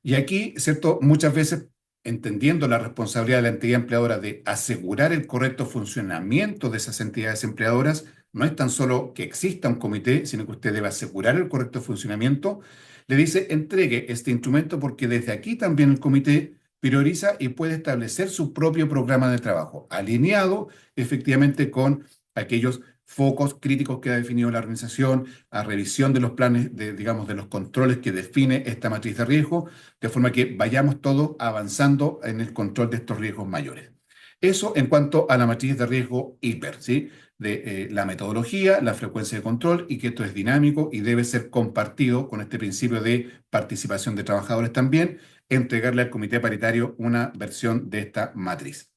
Y aquí, ¿cierto?, muchas veces, entendiendo la responsabilidad de la entidad empleadora de asegurar el correcto funcionamiento de esas entidades empleadoras, no es tan solo que exista un comité, sino que usted debe asegurar el correcto funcionamiento. Le dice, entregue este instrumento porque desde aquí también el comité prioriza y puede establecer su propio programa de trabajo, alineado efectivamente con aquellos focos críticos que ha definido la organización, a revisión de los planes, digamos, de los controles que define esta matriz de riesgo, de forma que vayamos todos avanzando en el control de estos riesgos mayores. Eso en cuanto a la matriz de riesgo hiper, ¿sí? De la metodología, la frecuencia de control y que esto es dinámico y debe ser compartido con este principio de participación de trabajadores también, entregarle al comité paritario una versión de esta matriz.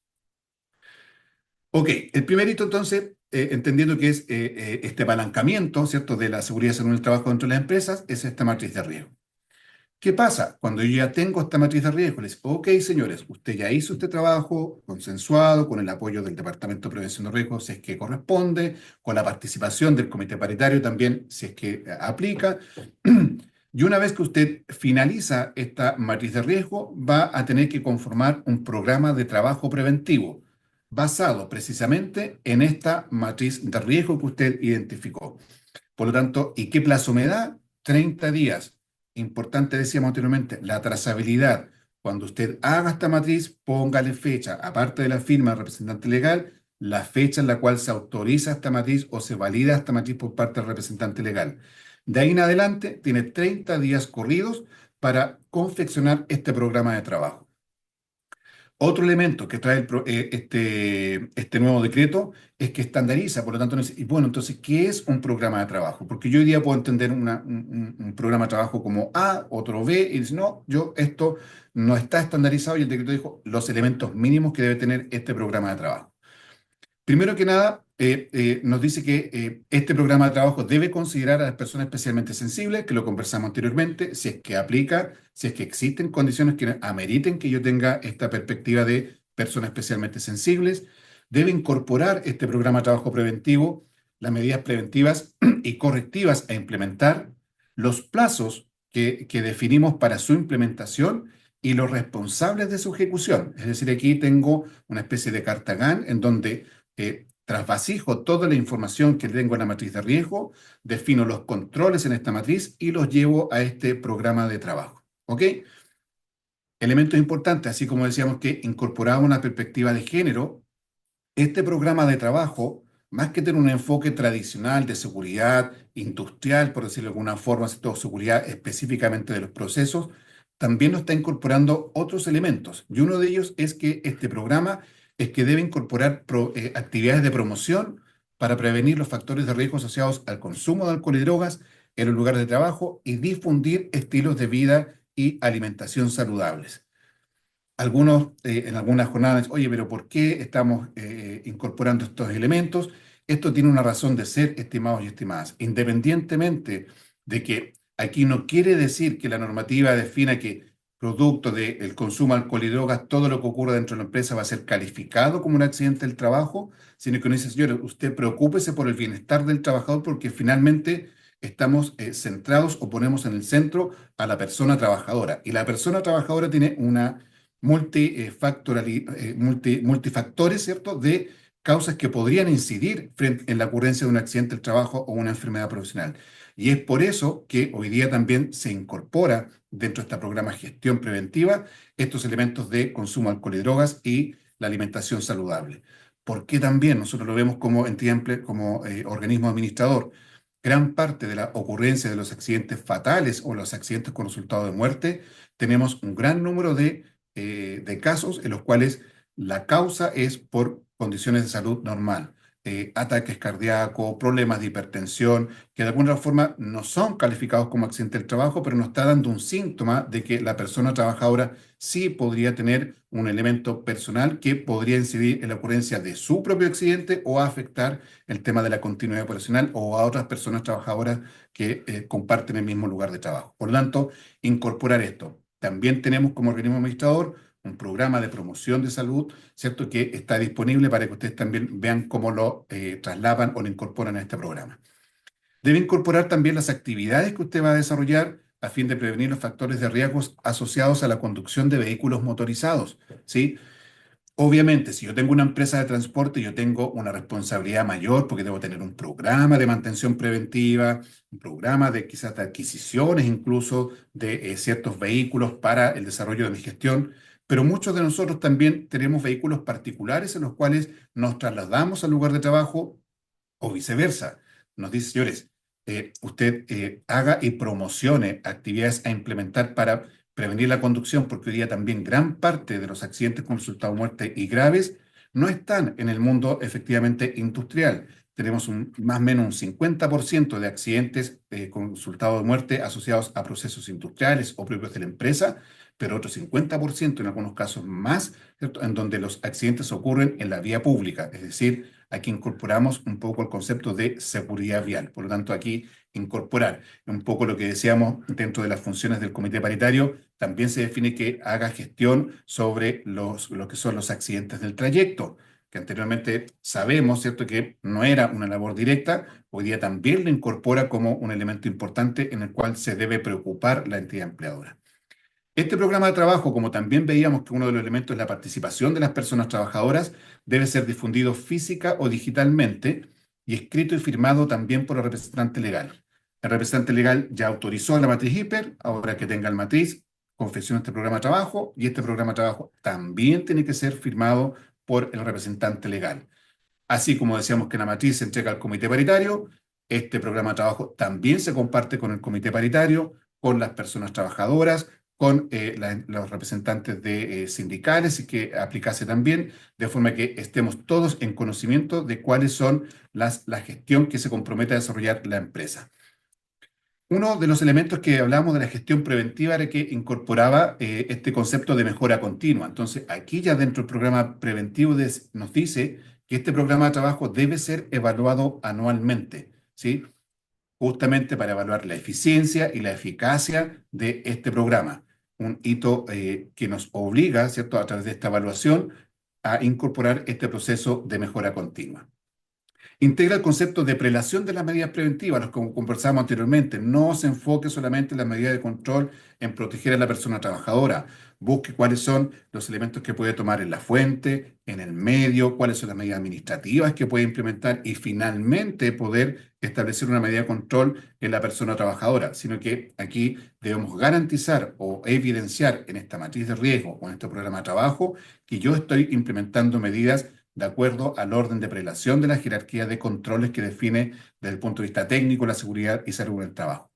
Ok, el primer hito entonces, entendiendo que es este apalancamiento, ¿cierto?, de la seguridad y salud en el trabajo dentro de las empresas, es esta matriz de riesgo. ¿Qué pasa? Cuando yo ya tengo esta matriz de riesgo, les digo, ok, señores, usted ya hizo este trabajo consensuado con el apoyo del Departamento de Prevención de Riesgos, si es que corresponde, con la participación del comité paritario también, si es que aplica. Y una vez que usted finaliza esta matriz de riesgo, va a tener que conformar un programa de trabajo preventivo basado precisamente en esta matriz de riesgo que usted identificó. Por lo tanto, ¿y qué plazo me da? 30 días. Importante, decíamos anteriormente, la trazabilidad. Cuando usted haga esta matriz, póngale fecha, aparte de la firma del representante legal, la fecha en la cual se autoriza esta matriz o se valida esta matriz por parte del representante legal. De ahí en adelante, tiene 30 días corridos para confeccionar este programa de trabajo. Otro elemento que trae este nuevo decreto es que estandariza, por lo tanto, y bueno, entonces, ¿qué es un programa de trabajo? Porque yo hoy día puedo entender un programa de trabajo como A, otro B, y dice, no, esto no está estandarizado y el decreto dijo los elementos mínimos que debe tener este programa de trabajo. Primero que nada, nos dice que este programa de trabajo debe considerar a las personas especialmente sensibles, que lo conversamos anteriormente, si es que aplica, si es que existen condiciones que ameriten que yo tenga esta perspectiva de personas especialmente sensibles. Debe incorporar este programa de trabajo preventivo, las medidas preventivas y correctivas a implementar, los plazos que definimos para su implementación y los responsables de su ejecución. Es decir, aquí tengo una especie de carta GAN en donde trasvasijo toda la información que tengo en la matriz de riesgo, defino los controles en esta matriz y los llevo a este programa de trabajo. ¿Ok? Elementos importantes, así como decíamos que incorporaba una perspectiva de género, este programa de trabajo, más que tener un enfoque tradicional de seguridad industrial, por decirlo de alguna forma, seguridad específicamente de los procesos, también nos está incorporando otros elementos. Y uno de ellos es que este programa es que debe incorporar actividades de promoción para prevenir los factores de riesgo asociados al consumo de alcohol y drogas en los lugares de trabajo y difundir estilos de vida y alimentación saludables. Algunos en algunas jornadas, oye, pero ¿por qué estamos incorporando estos elementos? Esto tiene una razón de ser, estimados y estimadas. Independientemente de que aquí no quiere decir que la normativa defina que producto del consumo de alcohol y drogas, todo lo que ocurra dentro de la empresa va a ser calificado como un accidente del trabajo, sino que uno dice, señores, usted preocúpese por el bienestar del trabajador porque finalmente estamos centrados o ponemos en el centro a la persona trabajadora. Y la persona trabajadora tiene una multifactores, ¿cierto?, de causas que podrían incidir en la ocurrencia de un accidente del trabajo o una enfermedad profesional. Y es por eso que hoy día también se incorpora dentro de este programa de gestión preventiva estos elementos de consumo de alcohol y drogas y la alimentación saludable. ¿Por qué también? Nosotros lo vemos como entidad, como organismo administrador. Gran parte de la ocurrencia de los accidentes fatales o los accidentes con resultado de muerte, tenemos un gran número de casos en los cuales la causa es por condiciones de salud normal, ataques cardíacos, problemas de hipertensión, que de alguna forma no son calificados como accidente del trabajo, pero nos está dando un síntoma de que la persona trabajadora sí podría tener un elemento personal que podría incidir en la ocurrencia de su propio accidente o afectar el tema de la continuidad operacional o a otras personas trabajadoras que comparten el mismo lugar de trabajo. Por lo tanto, incorporar esto. También tenemos como organismo administrador un programa de promoción de salud, ¿cierto?, que está disponible para que ustedes también vean cómo lo traslapan o lo incorporan a este programa. Debe incorporar también las actividades que usted va a desarrollar a fin de prevenir los factores de riesgos asociados a la conducción de vehículos motorizados, ¿sí? Obviamente, si yo tengo una empresa de transporte, yo tengo una responsabilidad mayor porque debo tener un programa de mantención preventiva, un programa de quizás de adquisiciones incluso de ciertos vehículos para el desarrollo de mi gestión, pero muchos de nosotros también tenemos vehículos particulares en los cuales nos trasladamos al lugar de trabajo o viceversa. Nos dice, señores, usted haga y promocione actividades a implementar para prevenir la conducción, porque hoy día también gran parte de los accidentes con resultado de muerte y graves no están en el mundo efectivamente industrial. Tenemos más o menos un 50% de accidentes con resultado de muerte asociados a procesos industriales o propios de la empresa, pero otro 50%, en algunos casos más, ¿cierto?, en donde los accidentes ocurren en la vía pública. Es decir, aquí incorporamos un poco el concepto de seguridad vial. Por lo tanto, aquí incorporar un poco lo que decíamos dentro de las funciones del comité paritario, también se define que haga gestión sobre lo que son los accidentes del trayecto, que anteriormente sabemos, ¿cierto?, que no era una labor directa, hoy día también lo incorpora como un elemento importante en el cual se debe preocupar la entidad empleadora. Este programa de trabajo, como también veíamos que uno de los elementos es la participación de las personas trabajadoras, debe ser difundido física o digitalmente y escrito y firmado también por el representante legal. El representante legal ya autorizó la matriz hiper, ahora que tenga el matriz, confecciona este programa de trabajo y este programa de trabajo también tiene que ser firmado por el representante legal. Así como decíamos que la matriz se entrega al comité paritario, este programa de trabajo también se comparte con el comité paritario, con las personas trabajadoras, con los representantes de sindicales y que aplicase también, de forma que estemos todos en conocimiento de cuáles son la gestión que se compromete a desarrollar la empresa. Uno de los elementos que hablamos de la gestión preventiva era que incorporaba este concepto de mejora continua. Entonces, aquí ya dentro del programa preventivo nos dice que este programa de trabajo debe ser evaluado anualmente, ¿sí?, justamente para evaluar la eficiencia y la eficacia de este programa. Un hito que nos obliga, ¿cierto?, a través de esta evaluación, a incorporar este proceso de mejora continua. Integra el concepto de prelación de las medidas preventivas, los que conversamos anteriormente. No se enfoque solamente en las medidas de control en proteger a la persona trabajadora. Busque cuáles son los elementos que puede tomar en la fuente, en el medio, cuáles son las medidas administrativas que puede implementar y finalmente poder establecer una medida de control en la persona trabajadora. Sino que aquí debemos garantizar o evidenciar en esta matriz de riesgo o en este programa de trabajo que yo estoy implementando medidas de acuerdo al orden de prelación de la jerarquía de controles que define desde el punto de vista técnico la seguridad y salud del trabajo.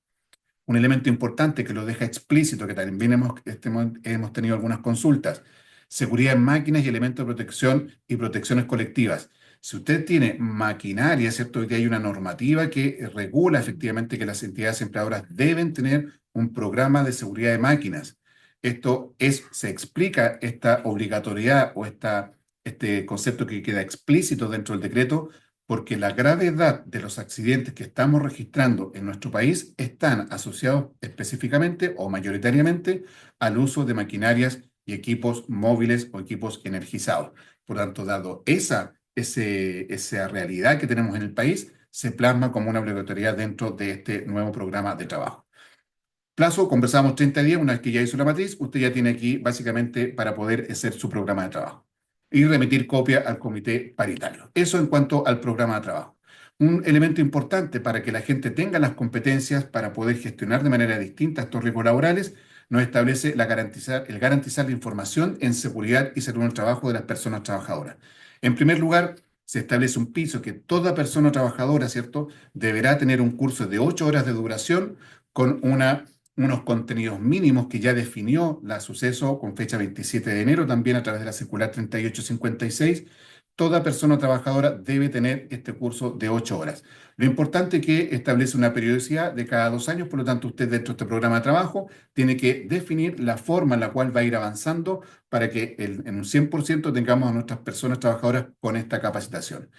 Un elemento importante que lo deja explícito, que también hemos tenido algunas consultas: seguridad en máquinas y elementos de protección y protecciones colectivas. Si usted tiene maquinaria, ¿cierto?, hoy día hay una normativa que regula efectivamente que las entidades empleadoras deben tener un programa de seguridad de máquinas. Se explica esta obligatoriedad o este concepto que queda explícito dentro del decreto, porque la gravedad de los accidentes que estamos registrando en nuestro país están asociados específicamente o mayoritariamente al uso de maquinarias y equipos móviles o equipos energizados. Por tanto, dado esa realidad que tenemos en el país, se plasma como una obligatoriedad dentro de este nuevo programa de trabajo. Plazo, conversamos 30 días, una vez que ya hizo la matriz, usted ya tiene aquí básicamente para poder hacer su programa de trabajo y remitir copia al comité paritario. Eso en cuanto al programa de trabajo. Un elemento importante para que la gente tenga las competencias para poder gestionar de manera distinta estos riesgos laborales, nos establece el garantizar la información en seguridad y salud en el trabajo de las personas trabajadoras. En primer lugar, se establece un piso que toda persona trabajadora, ¿cierto?, deberá tener un curso de 8 horas de duración con unos contenidos mínimos que ya definió la Suceso con fecha 27 de enero, también a través de la circular 3856. Toda persona trabajadora debe tener este curso de 8 horas. Lo importante es que establece una periodicidad de cada 2 años, por lo tanto usted dentro de este programa de trabajo tiene que definir la forma en la cual va a ir avanzando para que en un 100% tengamos a nuestras personas trabajadoras con esta capacitación.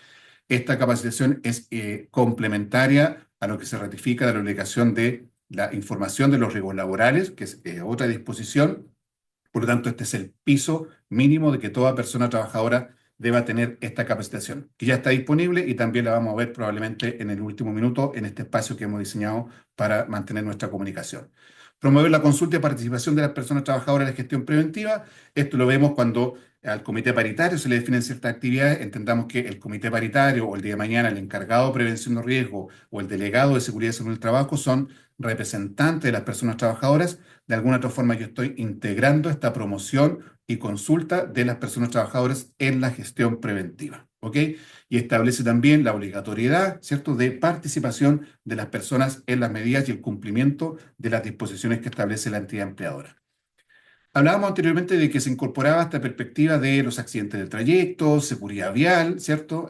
Esta capacitación es complementaria a lo que se ratifica de la obligación de la información de los riesgos laborales, que es otra disposición. Por lo tanto, este es el piso mínimo de que toda persona trabajadora deba tener esta capacitación, que ya está disponible y también la vamos a ver probablemente en el último minuto en este espacio que hemos diseñado para mantener nuestra comunicación. Promover la consulta y participación de las personas trabajadoras en la gestión preventiva. Esto lo vemos cuando al comité paritario se le definen ciertas actividades. Entendamos que el comité paritario o el día de mañana el encargado de prevención de riesgo o el delegado de seguridad y salud del trabajo son representantes de las personas trabajadoras. De alguna otra forma yo estoy integrando esta promoción y consulta de las personas trabajadoras en la gestión preventiva, ¿ok? Y establece también la obligatoriedad, ¿cierto?, de participación de las personas en las medidas y el cumplimiento de las disposiciones que establece la entidad empleadora. Hablábamos anteriormente de que se incorporaba esta perspectiva de los accidentes de trayecto, seguridad vial, ¿cierto?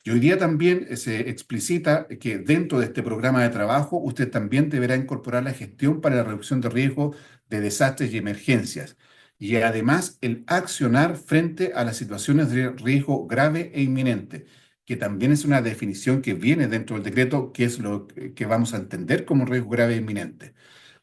Y hoy día también se explicita que dentro de este programa de trabajo usted también deberá incorporar la gestión para la reducción de riesgo de desastres y emergencias. Y además el accionar frente a las situaciones de riesgo grave e inminente, que también es una definición que viene dentro del decreto, que es lo que vamos a entender como riesgo grave e inminente.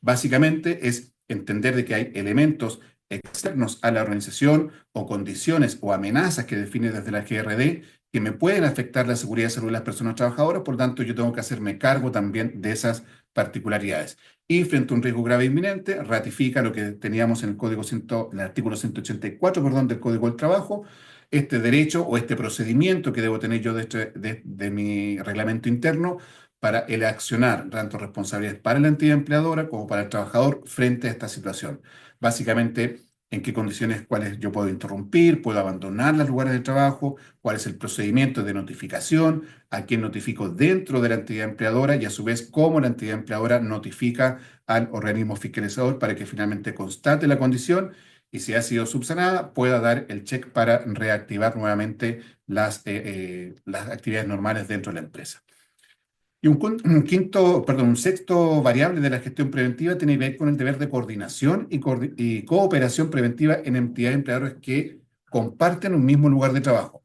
Básicamente es entender de que hay elementos externos a la organización o condiciones o amenazas que define desde la GRD que me pueden afectar la seguridad y salud de las personas trabajadoras, por lo tanto yo tengo que hacerme cargo también de esas particularidades. Y frente a un riesgo grave e inminente, ratifica lo que teníamos en el en el artículo 184, perdón, del Código del Trabajo, este derecho o este procedimiento que debo tener yo de mi reglamento interno para el accionar tanto responsabilidades para la entidad empleadora como para el trabajador frente a esta situación. Básicamente, en qué condiciones, cuáles yo puedo interrumpir, puedo abandonar los lugares de trabajo, cuál es el procedimiento de notificación, a quién notifico dentro de la entidad empleadora y a su vez cómo la entidad empleadora notifica al organismo fiscalizador para que finalmente constate la condición y si ha sido subsanada, pueda dar el check para reactivar nuevamente las actividades normales dentro de la empresa. Y un sexto variable de la gestión preventiva tiene que ver con el deber de coordinación y cooperación preventiva en entidades empleadoras que comparten un mismo lugar de trabajo.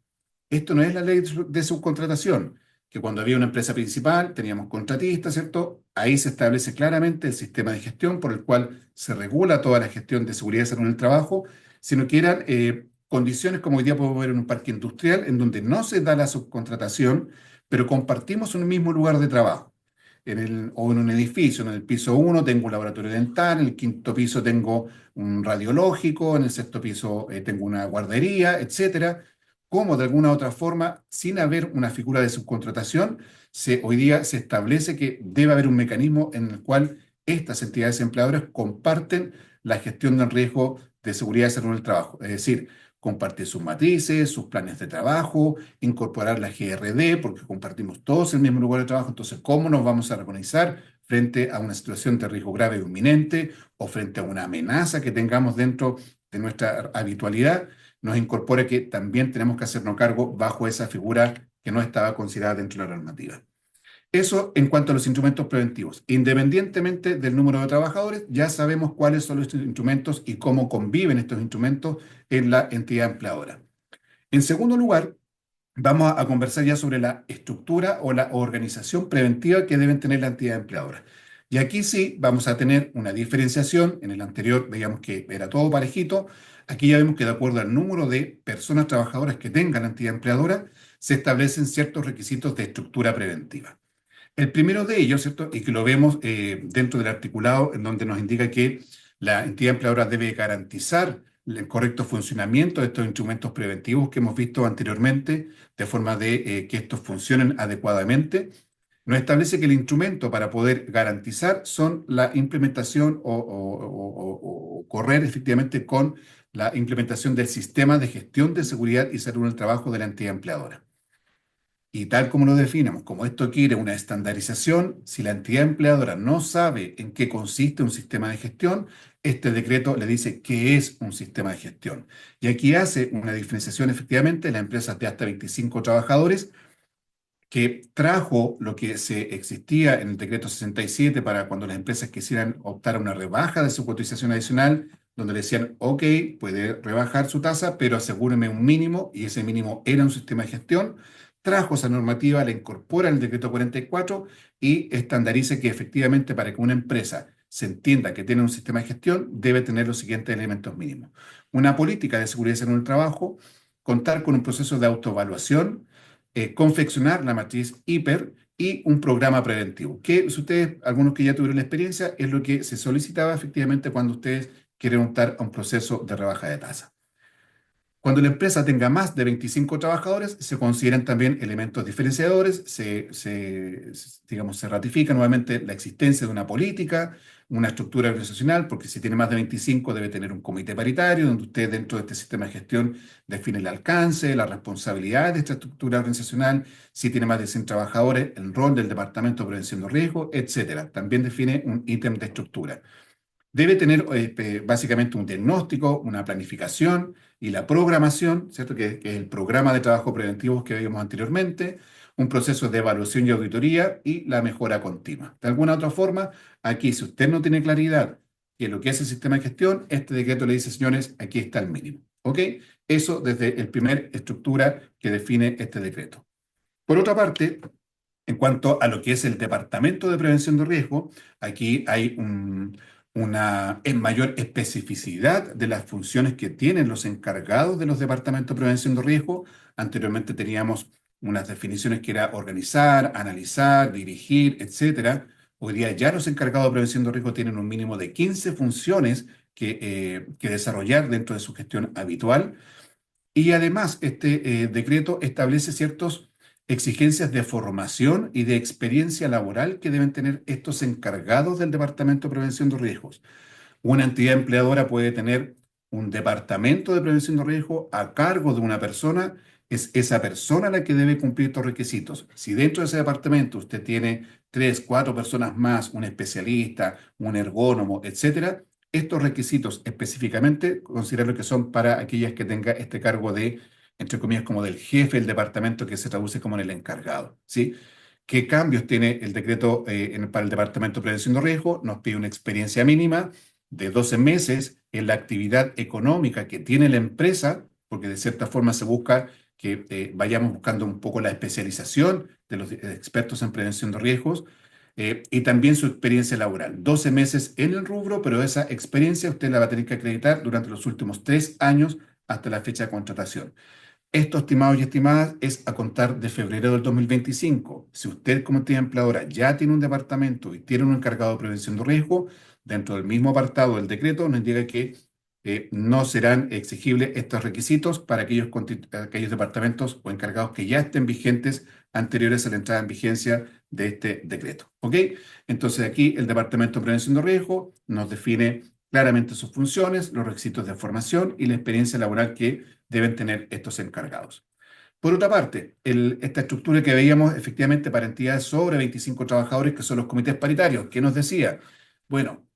Esto no es la ley de subcontratación, que cuando había una empresa principal teníamos contratistas, ¿cierto? Ahí se establece claramente el sistema de gestión por el cual se regula toda la gestión de seguridad y salud en el trabajo, sino que eran condiciones como hoy día podemos ver en un parque industrial en donde no se da la subcontratación, pero compartimos un mismo lugar de trabajo. O en un edificio, en el piso 1 tengo un laboratorio dental, en el quinto piso tengo un radiológico, en el sexto piso tengo una guardería, etcétera. Como de alguna u otra forma, sin haber una figura de subcontratación, hoy día se establece que debe haber un mecanismo en el cual estas entidades empleadoras comparten la gestión del riesgo de seguridad y salud en el trabajo. Es decir, compartir sus matrices, sus planes de trabajo, incorporar la GRD, porque compartimos todos el mismo lugar de trabajo. Entonces, ¿cómo nos vamos a organizar frente a una situación de riesgo grave o inminente o frente a una amenaza que tengamos dentro de nuestra habitualidad? Nos incorpora que también tenemos que hacernos cargo bajo esa figura que no estaba considerada dentro de la normativa. Eso en cuanto a los instrumentos preventivos. Independientemente del número de trabajadores, ya sabemos cuáles son los instrumentos y cómo conviven estos instrumentos en la entidad empleadora. En segundo lugar, vamos a conversar ya sobre la estructura o la organización preventiva que deben tener la entidad empleadora. Y aquí sí vamos a tener una diferenciación. En el anterior veíamos que era todo parejito. Aquí ya vemos que de acuerdo al número de personas trabajadoras que tenga la entidad empleadora, se establecen ciertos requisitos de estructura preventiva. El primero de ellos, ¿cierto? Y que lo vemos dentro del articulado en donde nos indica que la entidad empleadora debe garantizar el correcto funcionamiento de estos instrumentos preventivos que hemos visto anteriormente, de forma de que estos funcionen adecuadamente. Nos establece que el instrumento para poder garantizar son la implementación o correr efectivamente con la implementación del sistema de gestión de seguridad y salud en el trabajo de la entidad empleadora. Y tal como lo definimos, como esto quiere una estandarización, si la entidad empleadora no sabe en qué consiste un sistema de gestión, este decreto le dice qué es un sistema de gestión. Y aquí hace una diferenciación efectivamente en las empresas de hasta 25 trabajadores, que trajo lo que se existía en el decreto 67 para cuando las empresas quisieran optar a una rebaja de su cotización adicional, donde le decían, ok, puede rebajar su tasa, pero asegúreme un mínimo, y ese mínimo era un sistema de gestión. Trajo esa normativa, la incorpora en el decreto 44 y estandariza que efectivamente para que una empresa se entienda que tiene un sistema de gestión, debe tener los siguientes elementos mínimos. Una política de seguridad y salud en el trabajo, contar con un proceso de autoevaluación, confeccionar la matriz hiper y un programa preventivo, que si ustedes, algunos que ya tuvieron la experiencia, es lo que se solicitaba efectivamente cuando ustedes quieren optar a un proceso de rebaja de tasa. Cuando la empresa tenga más de 25 trabajadores, se consideran también elementos diferenciadores, digamos, se ratifica nuevamente la existencia de una política, una estructura organizacional, porque si tiene más de 25 debe tener un comité paritario, donde usted dentro de este sistema de gestión define el alcance, la responsabilidad de esta estructura organizacional, si tiene más de 100 trabajadores, el rol del Departamento de Prevención de Riesgo, etcétera. También define un ítem de estructura. Debe tener básicamente un diagnóstico, una planificación y la programación, ¿cierto? Que es el programa de trabajo preventivo que vimos anteriormente, un proceso de evaluación y auditoría y la mejora continua. De alguna otra forma, aquí, si usted no tiene claridad en lo que es el sistema de gestión, este decreto le dice, señores, aquí está el mínimo. ¿Ok? Eso desde el primer estructura que define este decreto. Por otra parte, en cuanto a lo que es el Departamento de Prevención de Riesgo, aquí hay una mayor especificidad de las funciones que tienen los encargados de los departamentos de prevención de riesgo. Anteriormente teníamos unas definiciones que era organizar, analizar, dirigir, etcétera. Hoy día ya los encargados de prevención de riesgo tienen un mínimo de 15 funciones que desarrollar dentro de su gestión habitual. Y además, este decreto establece ciertas exigencias de formación y de experiencia laboral que deben tener estos encargados del Departamento de Prevención de Riesgos. Una entidad empleadora puede tener un departamento de prevención de riesgo a cargo de una persona, es esa persona la que debe cumplir estos requisitos. Si dentro de ese departamento usted tiene 3, 4 personas más, un especialista, un ergónomo, etcétera, estos requisitos específicamente considero que son para aquellas que tenga este cargo de, entre comillas, como del jefe del departamento que se traduce como en el encargado, ¿sí? ¿Qué cambios tiene el decreto para el Departamento de Prevención de Riesgo? Nos pide una experiencia mínima de 12 meses en la actividad económica que tiene la empresa, porque de cierta forma se busca que vayamos buscando un poco la especialización de los expertos en prevención de riesgos y también su experiencia laboral. 12 meses en el rubro, pero esa experiencia usted la va a tener que acreditar durante los últimos 3 años hasta la fecha de contratación. Esto, estimados y estimadas, es a contar de febrero del 2025. Si usted como entidad empleadora ya tiene un departamento y tiene un encargado de prevención de riesgo, dentro del mismo apartado del decreto nos indica que no serán exigibles estos requisitos para aquellos departamentos o encargados que ya estén vigentes anteriores a la entrada en vigencia de este decreto. ¿Ok? Entonces aquí el Departamento de Prevención de Riesgo nos define claramente sus funciones, los requisitos de formación y la experiencia laboral que deben tener estos encargados. Por otra parte, esta estructura que veíamos efectivamente para entidades sobre 25 trabajadores, que son los comités paritarios, ¿qué nos decía? Bueno,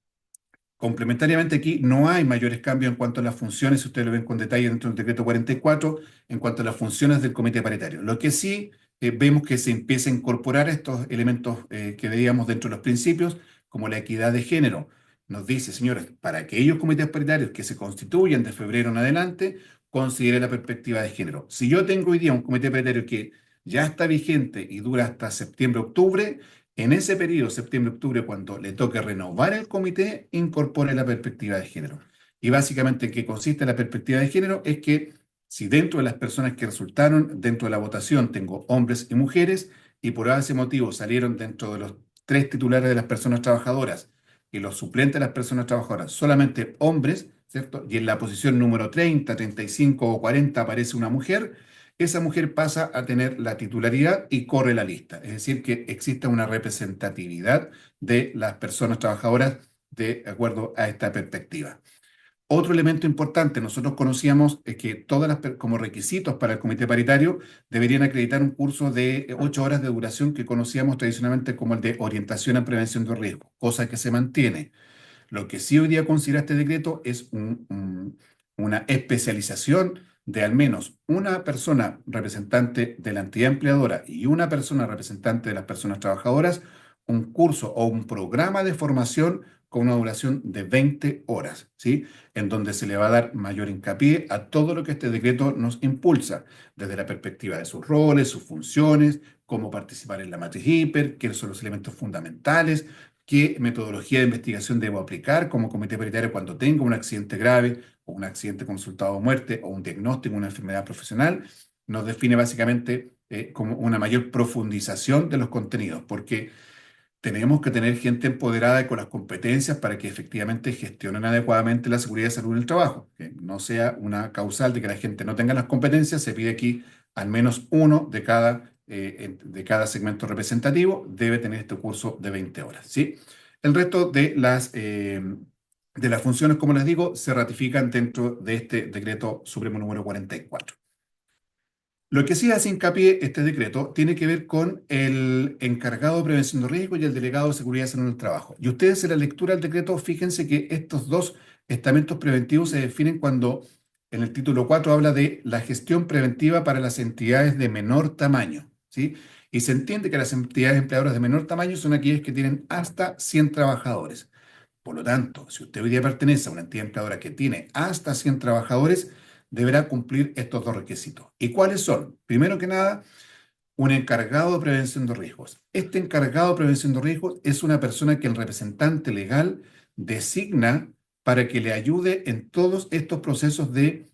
complementariamente aquí no hay mayores cambios en cuanto a las funciones, si ustedes lo ven con detalle dentro del decreto 44, en cuanto a las funciones del comité paritario. Lo que sí vemos que se empieza a incorporar estos elementos que veíamos dentro de los principios, como la equidad de género. Nos dice, señores, para aquellos comités paritarios que se constituyen de febrero en adelante, considere la perspectiva de género. Si yo tengo hoy día un comité paritario que ya está vigente y dura hasta septiembre-octubre, en ese periodo, septiembre-octubre, cuando le toque renovar el comité, incorpore la perspectiva de género. Y básicamente, ¿en qué consiste la perspectiva de género? Es que si dentro de las personas que resultaron dentro de la votación tengo hombres y mujeres, y por ese motivo salieron dentro de los 3 titulares de las personas trabajadoras y los suplentes de las personas trabajadoras solamente hombres, ¿cierto? Y en la posición número 30, 35 o 40 aparece una mujer, esa mujer pasa a tener la titularidad y corre la lista. Es decir, que exista una representatividad de las personas trabajadoras de acuerdo a esta perspectiva. Otro elemento importante, nosotros conocíamos que como requisitos para el comité paritario deberían acreditar un curso de 8 horas de duración que conocíamos tradicionalmente como el de orientación en prevención de riesgo, cosa que se mantiene. Lo que sí hoy día considera este decreto es una especialización de al menos una persona representante de la entidad empleadora y una persona representante de las personas trabajadoras, un curso o un programa de formación con una duración de 20 horas, ¿sí? En donde se le va a dar mayor hincapié a todo lo que este decreto nos impulsa, desde la perspectiva de sus roles, sus funciones, cómo participar en la matriz hiper, qué son los elementos fundamentales, qué metodología de investigación debo aplicar como comité paritario cuando tengo un accidente grave o un accidente con resultado de muerte o un diagnóstico de una enfermedad profesional. Nos define básicamente como una mayor profundización de los contenidos, porque tenemos que tener gente empoderada y con las competencias para que efectivamente gestionen adecuadamente la seguridad y salud en el trabajo. Que no sea una causal de que la gente no tenga las competencias, se pide aquí al menos uno de cada segmento representativo debe tener este curso de 20 horas, ¿sí? El resto de las funciones, como les digo, se ratifican dentro de este decreto supremo número 44. Lo que sí hace hincapié este decreto tiene que ver con el encargado de prevención de riesgo y el delegado de seguridad y salud en el trabajo. Y ustedes en la lectura del decreto, fíjense que estos dos estamentos preventivos se definen cuando en el título 4 habla de la gestión preventiva para las entidades de menor tamaño, ¿sí? Y se entiende que las entidades empleadoras de menor tamaño son aquellas que tienen hasta 100 trabajadores. Por lo tanto, si usted hoy día pertenece a una entidad empleadora que tiene hasta 100 trabajadores, deberá cumplir estos dos requisitos. ¿Y cuáles son? Primero que nada, un encargado de prevención de riesgos. Este encargado de prevención de riesgos es una persona que el representante legal designa para que le ayude en todos estos procesos de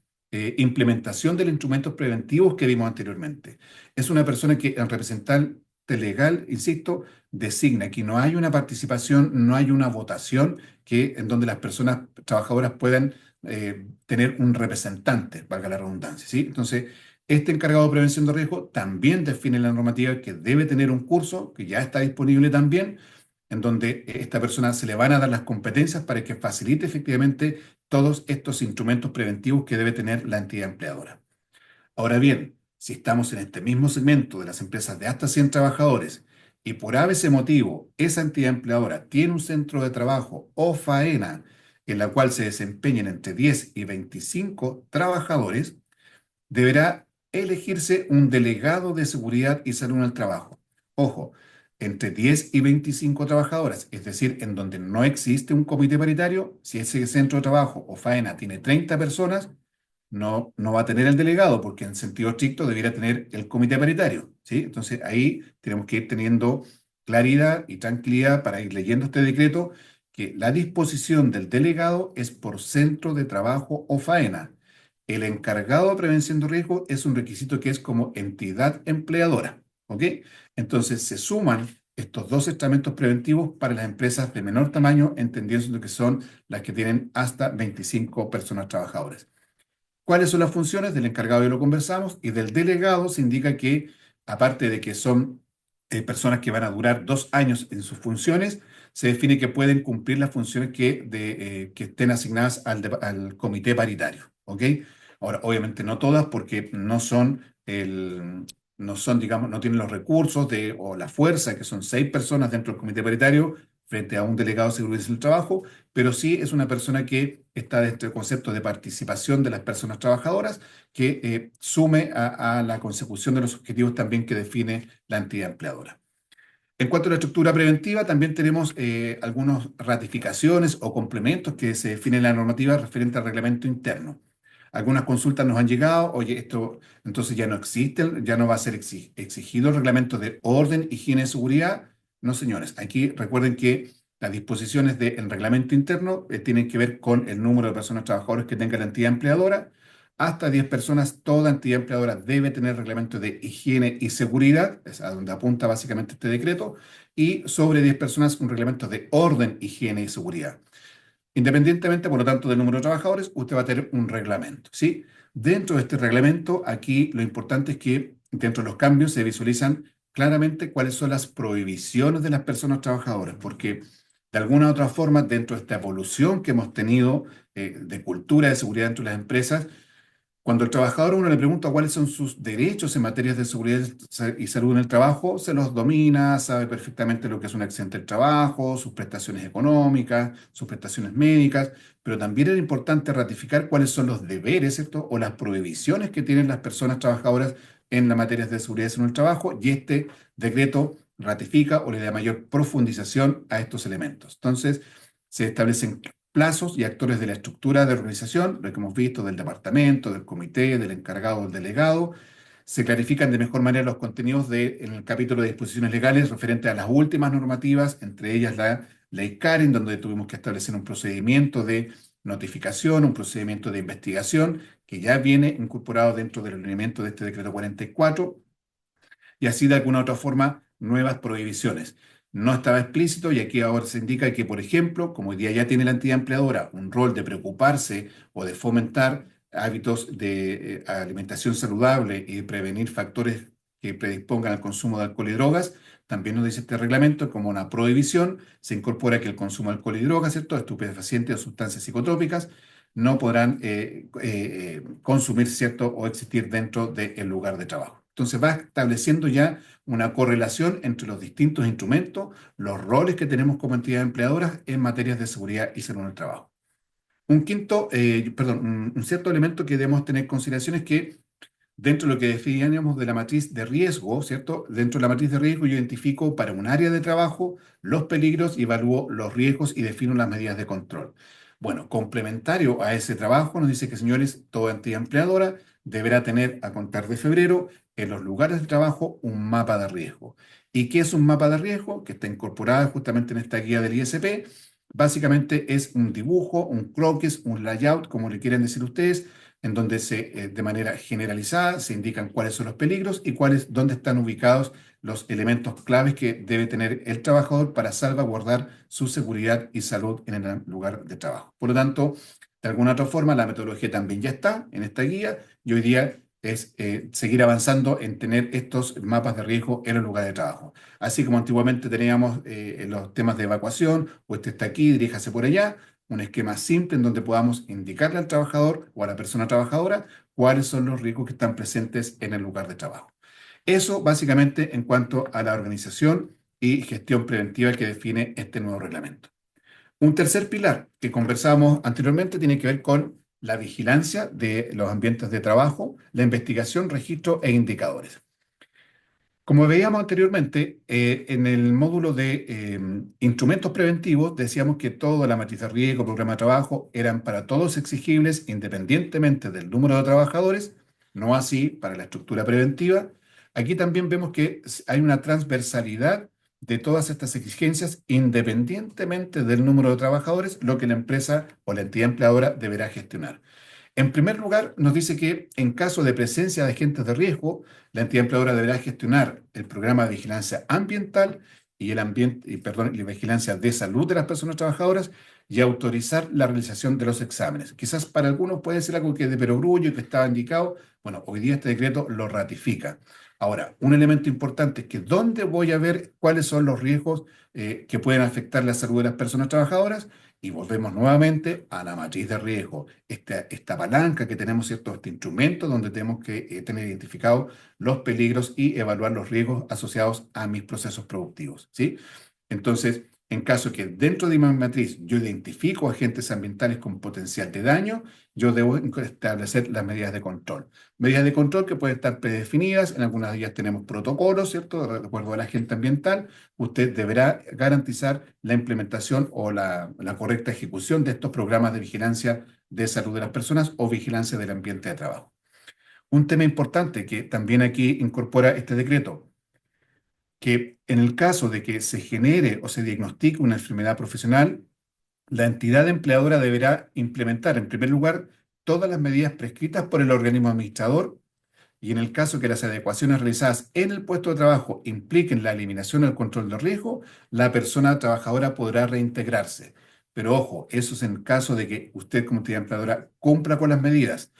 implementación de los instrumentos preventivos que vimos anteriormente. Es una persona que el representante legal, insisto, designa. Aquí no hay una participación, no hay una votación en donde las personas trabajadoras puedan tener un representante, valga la redundancia, ¿sí? Entonces, este encargado de prevención de riesgo también define la normativa que debe tener un curso, que ya está disponible también, en donde esta persona se le van a dar las competencias para que facilite efectivamente todos estos instrumentos preventivos que debe tener la entidad empleadora. Ahora bien, si estamos en este mismo segmento de las empresas de hasta 100 trabajadores y por ABC motivo esa entidad empleadora tiene un centro de trabajo o faena en la cual se desempeñen entre 10 y 25 trabajadores, deberá elegirse un delegado de seguridad y salud en el trabajo. Ojo, entre 10 y 25 trabajadoras, es decir, en donde no existe un comité paritario, si ese centro de trabajo o faena tiene 30 personas, no va a tener el delegado, porque en sentido estricto debiera tener el comité paritario, ¿sí? Entonces ahí tenemos que ir teniendo claridad y tranquilidad para ir leyendo este decreto, que la disposición del delegado es por centro de trabajo o faena. El encargado de prevención de riesgo es un requisito que es como entidad empleadora, ¿ok? Entonces se suman estos dos estamentos preventivos para las empresas de menor tamaño, entendiendo que son las que tienen hasta 25 personas trabajadoras. ¿Cuáles son las funciones del encargado? Ya lo conversamos, y del delegado se indica que, aparte de que son personas que van a durar 2 años en sus funciones, se define que pueden cumplir las funciones que estén asignadas al comité paritario, ¿ok? Ahora, obviamente no todas, porque no son, digamos, no tienen los recursos o la fuerza, que son 6 personas dentro del comité paritario, frente a un delegado de seguridad del trabajo, pero sí es una persona que está dentro del concepto de participación de las personas trabajadoras, que sume a la consecución de los objetivos también que define la entidad empleadora. En cuanto a la estructura preventiva, también tenemos algunas ratificaciones o complementos que se definen en la normativa referente al reglamento interno. Algunas consultas nos han llegado, oye, esto entonces ya no existe, ya no va a ser exigido el reglamento de orden, higiene y seguridad. No, señores, aquí recuerden que las disposiciones del reglamento interno tienen que ver con el número de personas trabajadoras que tenga la entidad empleadora. Hasta 10 personas, toda entidad empleadora debe tener reglamento de higiene y seguridad, es a donde apunta básicamente este decreto, y sobre 10 personas un reglamento de orden, higiene y seguridad. Independientemente, por lo tanto, del número de trabajadores, usted va a tener un reglamento, ¿sí? Dentro de este reglamento, aquí lo importante es que dentro de los cambios se visualizan claramente cuáles son las prohibiciones de las personas trabajadoras, porque de alguna u otra forma, dentro de esta evolución que hemos tenido de cultura de seguridad dentro de las empresas, cuando el trabajador uno le pregunta cuáles son sus derechos en materia de seguridad y salud en el trabajo, se los domina, sabe perfectamente lo que es un accidente del trabajo, sus prestaciones económicas, sus prestaciones médicas, pero también era importante ratificar cuáles son los deberes, ¿cierto? O las prohibiciones que tienen las personas trabajadoras en la materia de seguridad y salud en el trabajo, y este decreto ratifica o le da mayor profundización a estos elementos. Entonces, se establecen plazos y actores de la estructura de organización, lo que hemos visto del departamento, del comité, del encargado, del delegado. Se clarifican de mejor manera los contenidos en el capítulo de disposiciones legales referente a las últimas normativas, entre ellas la ley Karen, donde tuvimos que establecer un procedimiento de notificación, un procedimiento de investigación, que ya viene incorporado dentro del lineamiento de este decreto 44, y así de alguna otra forma nuevas prohibiciones. No estaba explícito y aquí ahora se indica que, por ejemplo, como hoy día ya tiene la entidad empleadora un rol de preocuparse o de fomentar hábitos de alimentación saludable y de prevenir factores que predispongan al consumo de alcohol y drogas, también nos dice este reglamento como una prohibición, se incorpora que el consumo de alcohol y drogas, ¿cierto?, estupefacientes o sustancias psicotrópicas, no podrán consumir, ¿cierto?, o existir dentro del lugar de trabajo. Entonces va estableciendo ya una correlación entre los distintos instrumentos, los roles que tenemos como entidades empleadoras en materias de seguridad y salud en el trabajo. Un cierto elemento que debemos tener en consideración es que dentro de lo que definíamos de la matriz de riesgo, ¿cierto? Dentro de la matriz de riesgo yo identifico para un área de trabajo los peligros y evalúo los riesgos y defino las medidas de control. Bueno, complementario a ese trabajo nos dice que, señores, toda entidad empleadora deberá tener a contar de febrero en los lugares de trabajo un mapa de riesgo. ¿Y qué es un mapa de riesgo? Que está incorporada justamente en esta guía del ISP. Básicamente es un dibujo, un croquis, un layout, como le quieren decir ustedes, en donde de manera generalizada se indican cuáles son los peligros y dónde están ubicados los elementos claves que debe tener el trabajador para salvaguardar su seguridad y salud en el lugar de trabajo. Por lo tanto, de alguna otra forma, la metodología también ya está en esta guía y hoy día es seguir avanzando en tener estos mapas de riesgo en el lugar de trabajo. Así como antiguamente teníamos los temas de evacuación, usted está aquí, diríjase por allá, un esquema simple en donde podamos indicarle al trabajador o a la persona trabajadora cuáles son los riesgos que están presentes en el lugar de trabajo. Eso básicamente en cuanto a la organización y gestión preventiva que define este nuevo reglamento. Un tercer pilar que conversábamos anteriormente tiene que ver con la vigilancia de los ambientes de trabajo, la investigación, registro e indicadores. Como veíamos anteriormente, en el módulo de instrumentos preventivos decíamos que toda la matriz de riesgo, programa de trabajo, eran para todos exigibles independientemente del número de trabajadores, no así para la estructura preventiva. Aquí también vemos que hay una transversalidad de todas estas exigencias independientemente del número de trabajadores, lo que la empresa o la entidad empleadora deberá gestionar. En primer lugar, nos dice que en caso de presencia de agentes de riesgo, la entidad empleadora deberá gestionar el programa de vigilancia ambiental y la vigilancia de salud de las personas trabajadoras y autorizar la realización de los exámenes. Quizás para algunos puede ser algo que es de perogrullo y que estaba indicado. Bueno, hoy día este decreto lo ratifica. Ahora, un elemento importante es que ¿dónde voy a ver cuáles son los riesgos que pueden afectar la salud de las personas trabajadoras? Y volvemos nuevamente a la matriz de riesgo, esta palanca que tenemos, ¿cierto? Este instrumento donde tenemos que tener identificados los peligros y evaluar los riesgos asociados a mis procesos productivos, ¿sí? Entonces, en caso que dentro de mi matriz yo identifico agentes ambientales con potencial de daño, yo debo establecer las medidas de control. Medidas de control que pueden estar predefinidas, en algunas de ellas tenemos protocolos, ¿cierto? De acuerdo al agente ambiental, usted deberá garantizar la implementación o la correcta ejecución de estos programas de vigilancia de salud de las personas o vigilancia del ambiente de trabajo. Un tema importante que también aquí incorpora este decreto, que en el caso de que se genere o se diagnostique una enfermedad profesional, la entidad empleadora deberá implementar, en primer lugar, todas las medidas prescritas por el organismo administrador y en el caso que las adecuaciones realizadas en el puesto de trabajo impliquen la eliminación o el control de riesgo, la persona trabajadora podrá reintegrarse. Pero ojo, eso es en el caso de que usted como entidad empleadora cumpla con las medidas.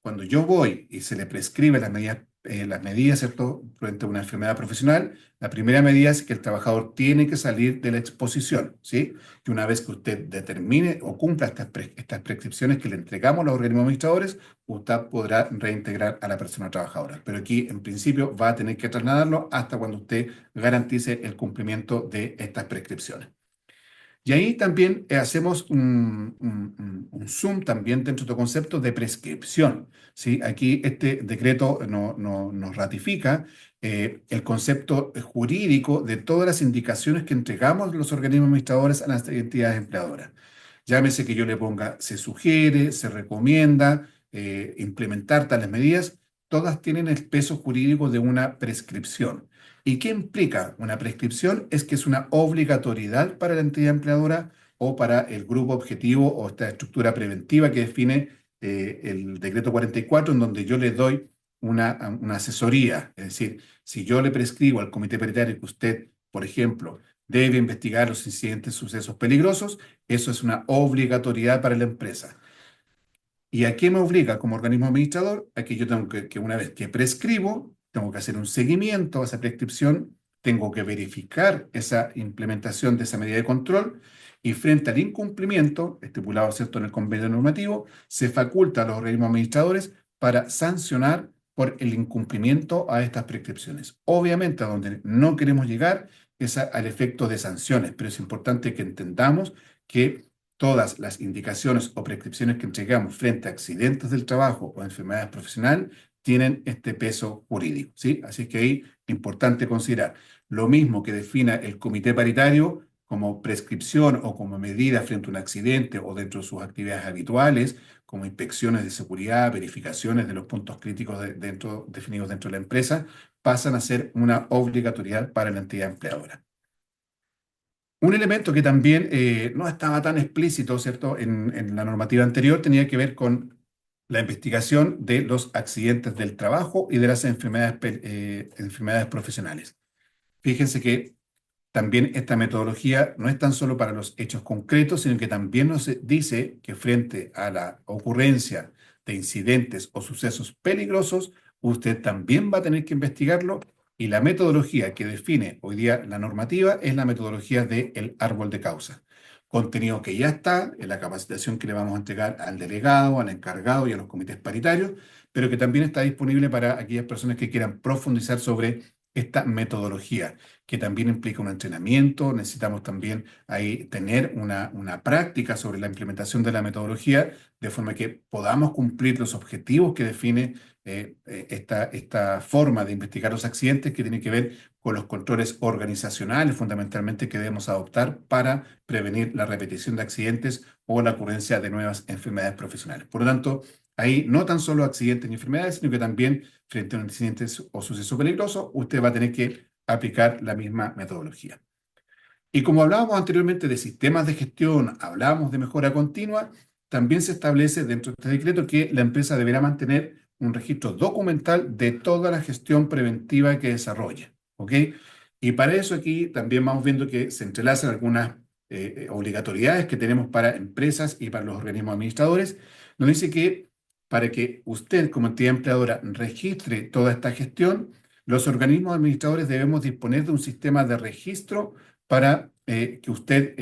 Cuando yo voy y se le prescribe las medidas, ¿cierto?, frente a una enfermedad profesional, la primera medida es que el trabajador tiene que salir de la exposición, ¿sí? Que una vez que usted determine o cumpla estas prescripciones que le entregamos a los organismos administradores, usted podrá reintegrar a la persona trabajadora. Pero aquí, en principio, va a tener que trasladarlo hasta cuando usted garantice el cumplimiento de estas prescripciones. Y ahí también hacemos un zoom también dentro de otro concepto de prescripción, ¿sí? Aquí este decreto nos ratifica el concepto jurídico de todas las indicaciones que entregamos los organismos administradores a las entidades empleadoras. Llámese que yo le ponga, se sugiere, se recomienda implementar tales medidas, todas tienen el peso jurídico de una prescripción. ¿Y qué implica una prescripción? Es que es una obligatoriedad para la entidad empleadora o para el grupo objetivo o esta estructura preventiva que define el decreto 44, en donde yo le doy una asesoría. Es decir, si yo le prescribo al comité paritario que usted, por ejemplo, debe investigar los incidentes, sucesos peligrosos, eso es una obligatoriedad para la empresa. ¿Y a qué me obliga como organismo administrador? A que yo tengo que una vez que prescribo, tengo que hacer un seguimiento a esa prescripción, tengo que verificar esa implementación de esa medida de control y frente al incumplimiento, estipulado, ¿cierto?, en el convenio normativo, se faculta a los organismos administradores para sancionar por el incumplimiento a estas prescripciones. Obviamente, a donde no queremos llegar es al efecto de sanciones, pero es importante que entendamos que todas las indicaciones o prescripciones que entregamos frente a accidentes del trabajo o enfermedades profesionales tienen este peso jurídico, ¿sí? Así que ahí es importante considerar lo mismo que defina el comité paritario como prescripción o como medida frente a un accidente o dentro de sus actividades habituales, como inspecciones de seguridad, verificaciones de los puntos críticos definidos dentro de la empresa, pasan a ser una obligatoriedad para la entidad empleadora. Un elemento que también no estaba tan explícito, ¿cierto?, en la normativa anterior tenía que ver con la investigación de los accidentes del trabajo y de las enfermedades profesionales. Fíjense que también esta metodología no es tan solo para los hechos concretos, sino que también nos dice que frente a la ocurrencia de incidentes o sucesos peligrosos, usted también va a tener que investigarlo y la metodología que define hoy día la normativa es la metodología del árbol de causa. Contenido que ya está en la capacitación que le vamos a entregar al delegado, al encargado y a los comités paritarios, pero que también está disponible para aquellas personas que quieran profundizar sobre esta metodología, que también implica un entrenamiento. Necesitamos también ahí tener una práctica sobre la implementación de la metodología, de forma que podamos cumplir los objetivos que define esta forma de investigar los accidentes, que tiene que ver con los controles organizacionales, fundamentalmente, que debemos adoptar para prevenir la repetición de accidentes o la ocurrencia de nuevas enfermedades profesionales. Por lo tanto, ahí no tan solo accidentes y enfermedades, sino que también frente a un incidente o suceso peligroso, usted va a tener que aplicar la misma metodología. Y como hablábamos anteriormente de sistemas de gestión, hablábamos de mejora continua, también se establece dentro de este decreto que la empresa deberá mantener un registro documental de toda la gestión preventiva que desarrolla, ¿ok? Y para eso aquí también vamos viendo que se entrelazan algunas obligatoriedades que tenemos para empresas y para los organismos administradores. Nos dice que para que usted como entidad empleadora registre toda esta gestión, los organismos administradores debemos disponer de un sistema de registro para que usted,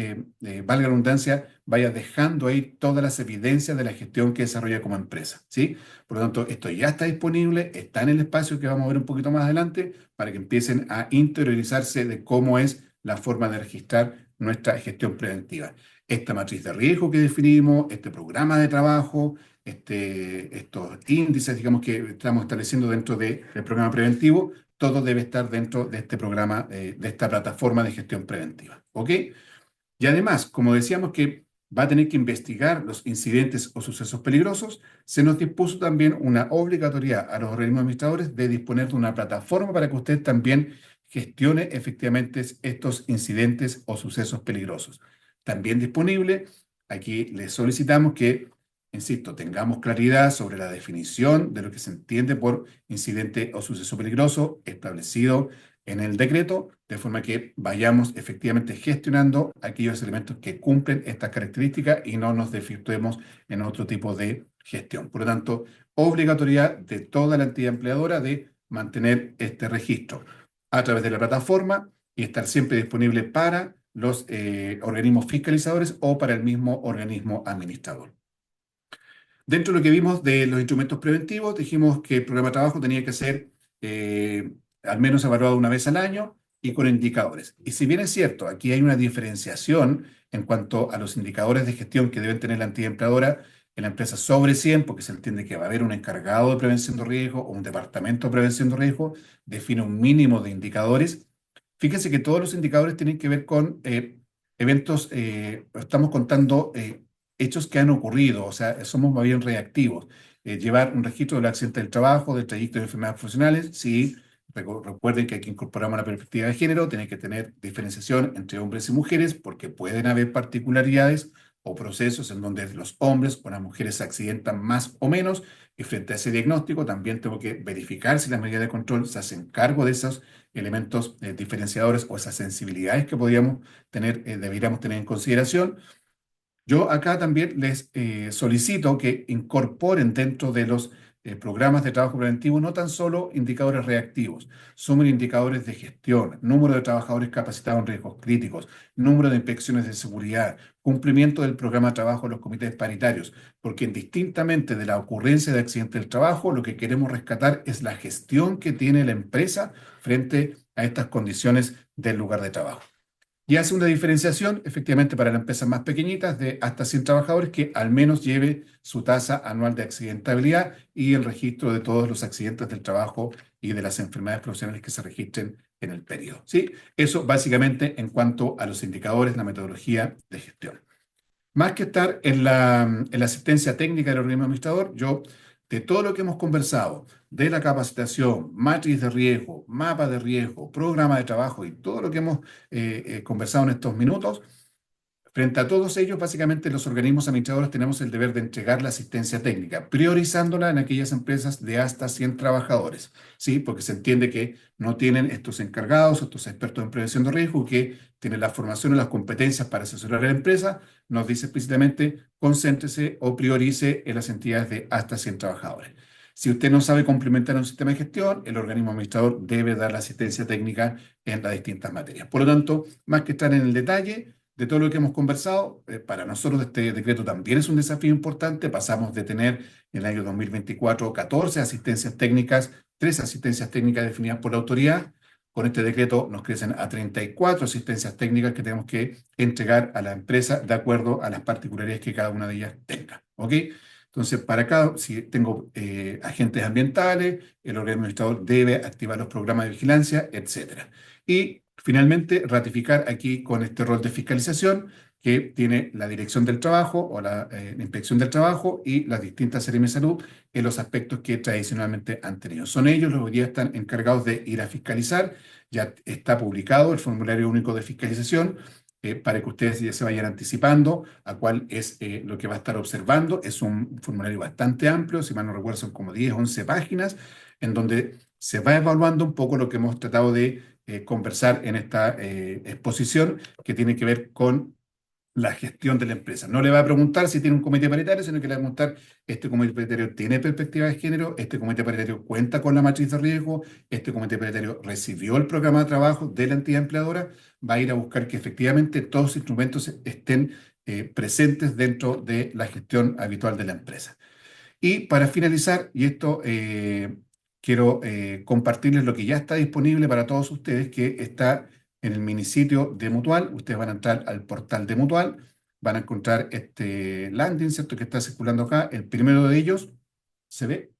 valga la redundancia, vaya dejando ahí todas las evidencias de la gestión que desarrolla como empresa, ¿sí? Por lo tanto, esto ya está disponible, está en el espacio que vamos a ver un poquito más adelante, para que empiecen a interiorizarse de cómo es la forma de registrar nuestra gestión preventiva. Esta matriz de riesgo que definimos, este programa de trabajo, estos índices, digamos, que estamos estableciendo dentro del programa preventivo, todo debe estar dentro de este programa, de esta plataforma de gestión preventiva, ¿ok? Y además, como decíamos que va a tener que investigar los incidentes o sucesos peligrosos, se nos dispuso también una obligatoriedad a los organismos administradores de disponer de una plataforma para que usted también gestione efectivamente estos incidentes o sucesos peligrosos. También disponible, aquí les solicitamos que, insisto, tengamos claridad sobre la definición de lo que se entiende por incidente o suceso peligroso establecido en el decreto, de forma que vayamos efectivamente gestionando aquellos elementos que cumplen estas características y no nos desvirtuemos en otro tipo de gestión. Por lo tanto, obligatoriedad de toda la entidad empleadora de mantener este registro a través de la plataforma y estar siempre disponible para los organismos fiscalizadores o para el mismo organismo administrador. Dentro de lo que vimos de los instrumentos preventivos, dijimos que el programa de trabajo tenía que ser al menos evaluado una vez al año y con indicadores. Y si bien es cierto, aquí hay una diferenciación en cuanto a los indicadores de gestión que deben tener la entidad empleadora en la empresa sobre 100, porque se entiende que va a haber un encargado de prevención de riesgo o un departamento de prevención de riesgo, define un mínimo de indicadores. Fíjense que todos los indicadores tienen que ver con eventos, estamos contando hechos que han ocurrido, o sea, somos más bien reactivos. Llevar un registro del accidente del trabajo, del trayecto de enfermedades profesionales, sí. Recuerden que aquí incorporamos la perspectiva de género, tiene que tener diferenciación entre hombres y mujeres, porque pueden haber particularidades o procesos en donde los hombres o las mujeres se accidentan más o menos, y frente a ese diagnóstico también tengo que verificar si las medidas de control se hacen cargo de esos elementos diferenciadores o esas sensibilidades que podríamos tener, deberíamos tener en consideración. Yo acá también les solicito que incorporen dentro de los programas de trabajo preventivo, no tan solo indicadores reactivos, son indicadores de gestión, número de trabajadores capacitados en riesgos críticos, número de inspecciones de seguridad, cumplimiento del programa de trabajo en los comités paritarios, porque indistintamente de la ocurrencia de accidente del trabajo, lo que queremos rescatar es la gestión que tiene la empresa frente a estas condiciones del lugar de trabajo. Y hace una diferenciación, efectivamente, para las empresas más pequeñitas de hasta 100 trabajadores que al menos lleve su tasa anual de accidentabilidad y el registro de todos los accidentes del trabajo y de las enfermedades profesionales que se registren en el periodo. ¿Sí? Eso básicamente en cuanto a los indicadores, la metodología de gestión. Más que estar en la asistencia técnica del organismo administrador, yo, de todo lo que hemos conversado, de la capacitación, matriz de riesgo, mapa de riesgo, programa de trabajo y todo lo que hemos conversado en estos minutos, frente a todos ellos, básicamente los organismos administradores tenemos el deber de entregar la asistencia técnica, priorizándola en aquellas empresas de hasta 100 trabajadores, ¿sí? Porque se entiende que no tienen estos encargados, estos expertos en prevención de riesgo, que tienen la formación y las competencias para asesorar a la empresa, nos dice explícitamente, concéntrese o priorice en las entidades de hasta 100 trabajadores. Si usted no sabe complementar un sistema de gestión, el organismo administrador debe dar la asistencia técnica en las distintas materias. Por lo tanto, más que estar en el detalle de todo lo que hemos conversado, para nosotros este decreto también es un desafío importante. Pasamos de tener en el año 2024 14 asistencias técnicas, 3 asistencias técnicas definidas por la autoridad. Con este decreto nos crecen a 34 asistencias técnicas que tenemos que entregar a la empresa de acuerdo a las particularidades que cada una de ellas tenga. ¿Ok? Entonces, para cada, si tengo agentes ambientales, el organismo administrador debe activar los programas de vigilancia, etcétera. Y finalmente, ratificar aquí con este rol de fiscalización que tiene la Dirección del Trabajo o la Inspección del Trabajo y las distintas SEREMI de salud en los aspectos que tradicionalmente han tenido. Son ellos los que hoy día están encargados de ir a fiscalizar. Ya está publicado el formulario único de fiscalización para que ustedes ya se vayan anticipando a cuál es lo que va a estar observando. Es un formulario bastante amplio, si mal no recuerdo son como 10, 11 páginas, en donde se va evaluando un poco lo que hemos tratado de conversar en esta exposición, que tiene que ver con la gestión de la empresa. No le va a preguntar si tiene un comité paritario, sino que le va a preguntar, ¿este comité paritario tiene perspectiva de género? ¿Este comité paritario cuenta con la matriz de riesgo? ¿Este comité paritario recibió el programa de trabajo de la entidad empleadora? Va a ir a buscar que efectivamente todos los instrumentos estén presentes dentro de la gestión habitual de la empresa. Y para finalizar, y esto quiero compartirles lo que ya está disponible para todos ustedes, que está en el minisitio de Mutual. Ustedes van a entrar al portal de Mutual, van a encontrar este landing, ¿cierto?, que está circulando acá. El primero de ellos, ¿se ve?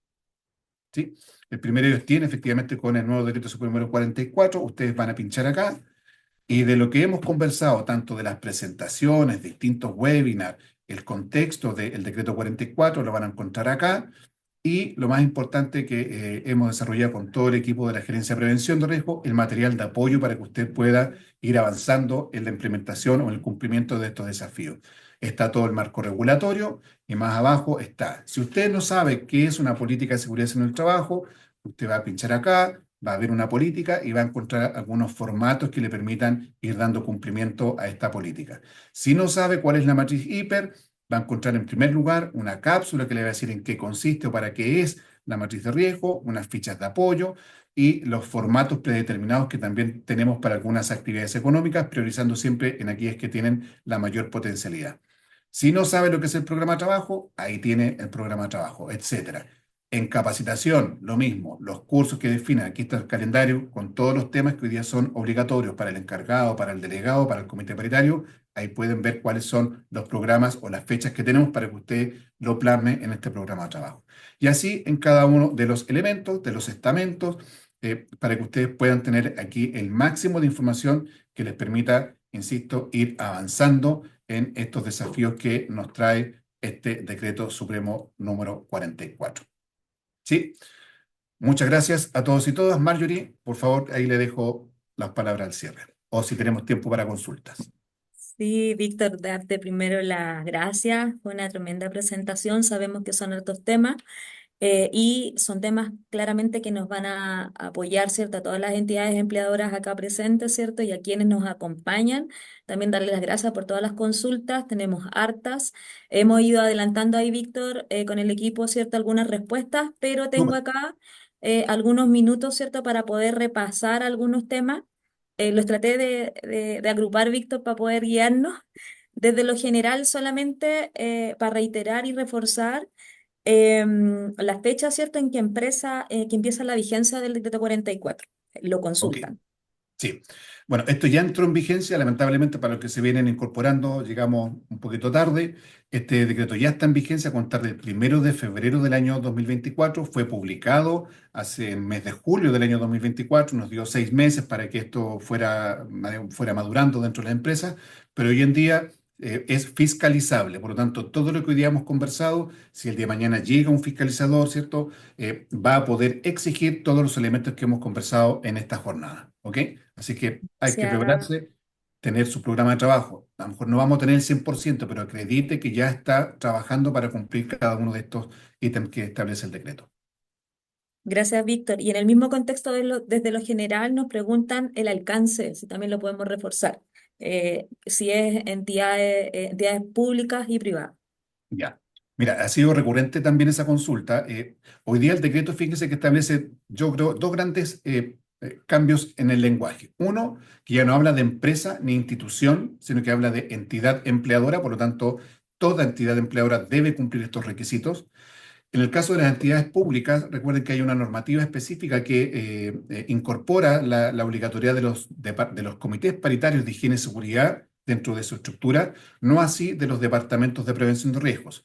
¿Sí? El primero de ellos tiene efectivamente con el nuevo decreto supremo número 44. Ustedes van a pinchar acá. Y de lo que hemos conversado, tanto de las presentaciones, distintos webinars, el contexto del decreto 44, lo van a encontrar acá. Y lo más importante que hemos desarrollado con todo el equipo de la Gerencia de Prevención de Riesgo, el material de apoyo para que usted pueda ir avanzando en la implementación o en el cumplimiento de estos desafíos. Está todo el marco regulatorio y más abajo está. Si usted no sabe qué es una política de seguridad en el trabajo, usted va a pinchar acá, va a ver una política y va a encontrar algunos formatos que le permitan ir dando cumplimiento a esta política. Si no sabe cuál es la matriz HIPER, va a encontrar en primer lugar una cápsula que le va a decir en qué consiste o para qué es la matriz de riesgo, unas fichas de apoyo y los formatos predeterminados que también tenemos para algunas actividades económicas, priorizando siempre en aquellas que tienen la mayor potencialidad. Si no sabe lo que es el programa de trabajo, ahí tiene el programa de trabajo, etcétera. En capacitación, lo mismo, los cursos que definen, aquí está el calendario con todos los temas que hoy día son obligatorios para el encargado, para el delegado, para el comité paritario. Ahí pueden ver cuáles son los programas o las fechas que tenemos para que usted lo plasme en este programa de trabajo. Y así en cada uno de los elementos, de los estamentos, para que ustedes puedan tener aquí el máximo de información que les permita, insisto, ir avanzando en estos desafíos que nos trae este decreto supremo número 44. ¿Sí? Muchas gracias a todos y todas. Marjorie, por favor, ahí le dejo las palabras al cierre. O si tenemos tiempo para consultas. Sí, Víctor, darte primero las gracias. Fue una tremenda presentación. Sabemos que son hartos temas. Y son temas claramente que nos van a apoyar, ¿cierto? A todas las entidades empleadoras acá presentes, ¿cierto? Y a quienes nos acompañan. También darle las gracias por todas las consultas, tenemos hartas. Hemos ido adelantando ahí, Víctor, con el equipo, ¿cierto? Algunas respuestas, pero tengo Súper. acá algunos minutos, ¿cierto? Para poder repasar algunos temas. Los traté de agrupar, Víctor, para poder guiarnos. Desde lo general, solamente para reiterar y reforzar la fecha, ¿cierto?, en que empieza la vigencia del decreto 44. Lo Ok. consultan. Sí, bueno, esto ya entró en vigencia, lamentablemente para los que se vienen incorporando, llegamos un poquito tarde. Este decreto ya está en vigencia a contar del 1 de febrero del año 2024, fue publicado hace el mes de julio del año 2024, nos dio 6 meses para que esto fuera madurando dentro de la empresa, pero hoy en día es fiscalizable, por lo tanto, todo lo que hoy día hemos conversado, si el día de mañana llega un fiscalizador, ¿cierto? Va a poder exigir todos los elementos que hemos conversado en esta jornada, ¿ok? Así que O hay que sea, prepararse, tener su programa de trabajo. A lo mejor no vamos a tener el 100%, pero acredite que ya está trabajando para cumplir cada uno de estos ítems que establece el decreto. gracias, Víctor. Y en el mismo contexto desde lo general nos preguntan el alcance, si también lo podemos reforzar, si es entidades públicas y privadas. Ya. Mira, ha sido recurrente también esa consulta. Hoy día el decreto, fíjese que establece, yo creo, dos grandes cambios en el lenguaje. Uno, que ya no habla de empresa ni institución, sino que habla de entidad empleadora, por lo tanto, toda entidad empleadora debe cumplir estos requisitos. En el caso de las entidades públicas, recuerden que hay una normativa específica que incorpora la obligatoriedad de los comités paritarios de higiene y seguridad dentro de su estructura, no así de los departamentos de prevención de riesgos.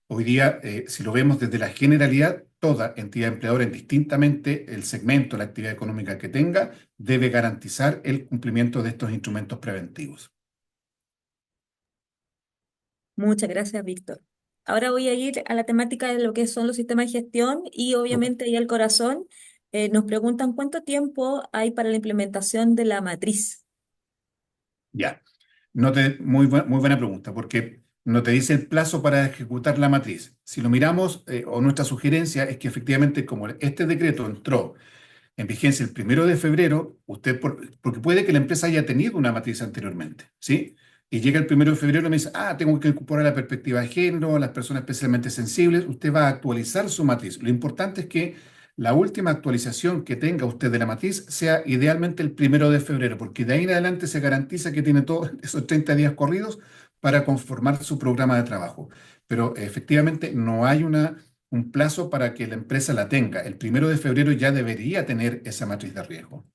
Hoy día, si lo vemos desde la generalidad, toda entidad empleadora, indistintamente el segmento, la actividad económica que tenga, debe garantizar el cumplimiento de estos instrumentos preventivos. Muchas gracias, Víctor. Ahora voy a ir a la temática de lo que son los sistemas de gestión y Súper. obviamente ahí al corazón nos preguntan cuánto tiempo hay para la implementación de la matriz. Ya. Muy buena pregunta, porque no te dice el plazo para ejecutar la matriz. Si lo miramos, o nuestra sugerencia es que efectivamente, como este decreto entró en vigencia el 1 de febrero, porque puede que la empresa haya tenido una matriz anteriormente, ¿sí? Y llega el 1 de febrero y me dice, tengo que incorporar la perspectiva de género, las personas especialmente sensibles, usted va a actualizar su matriz. Lo importante es que la última actualización que tenga usted de la matriz sea idealmente el 1 de febrero, porque de ahí en adelante se garantiza que tiene todos esos 30 días corridos para conformar su programa de trabajo. Pero efectivamente no hay un plazo para que la empresa la tenga. El 1 de febrero ya debería tener esa matriz de riesgo.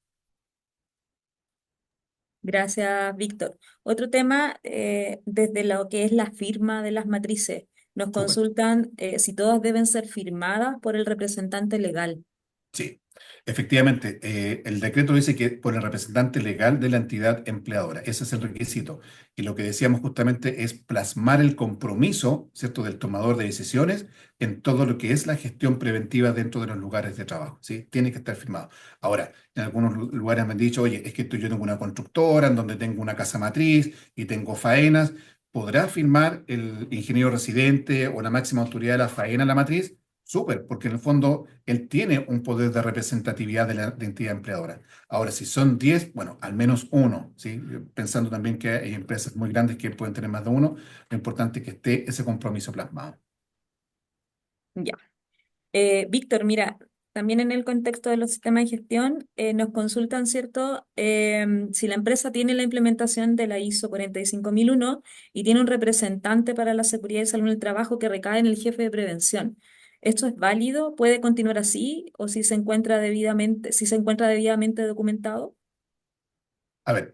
Gracias, Víctor. Otro tema, desde lo que es la firma de las matrices, nos Súper. consultan si todas deben ser firmadas por el representante legal. Sí, efectivamente, el decreto dice que por el representante legal de la entidad empleadora, ese es el requisito. Y lo que decíamos justamente es plasmar el compromiso, ¿cierto?, del tomador de decisiones en todo lo que es la gestión preventiva dentro de los lugares de trabajo, ¿sí? Tiene que estar firmado. Ahora, en algunos lugares me han dicho, oye, es que yo tengo una constructora en donde tengo una casa matriz y tengo faenas. ¿Podrá firmar el ingeniero residente o la máxima autoridad de la faena la matriz? Súper, porque en el fondo él tiene un poder de representatividad de entidad empleadora. Ahora, si son 10, bueno, al menos uno, ¿sí? Pensando también que hay empresas muy grandes que pueden tener más de uno, lo importante es que esté ese compromiso plasmado. Ya. Víctor, mira, también en el contexto de los sistemas de gestión, nos consultan, ¿cierto? Si la empresa tiene la implementación de la ISO 45001 y tiene un representante para la seguridad y salud en el trabajo que recae en el jefe de prevención. ¿Esto es válido? ¿Puede continuar así? ¿O si se encuentra debidamente documentado? A ver,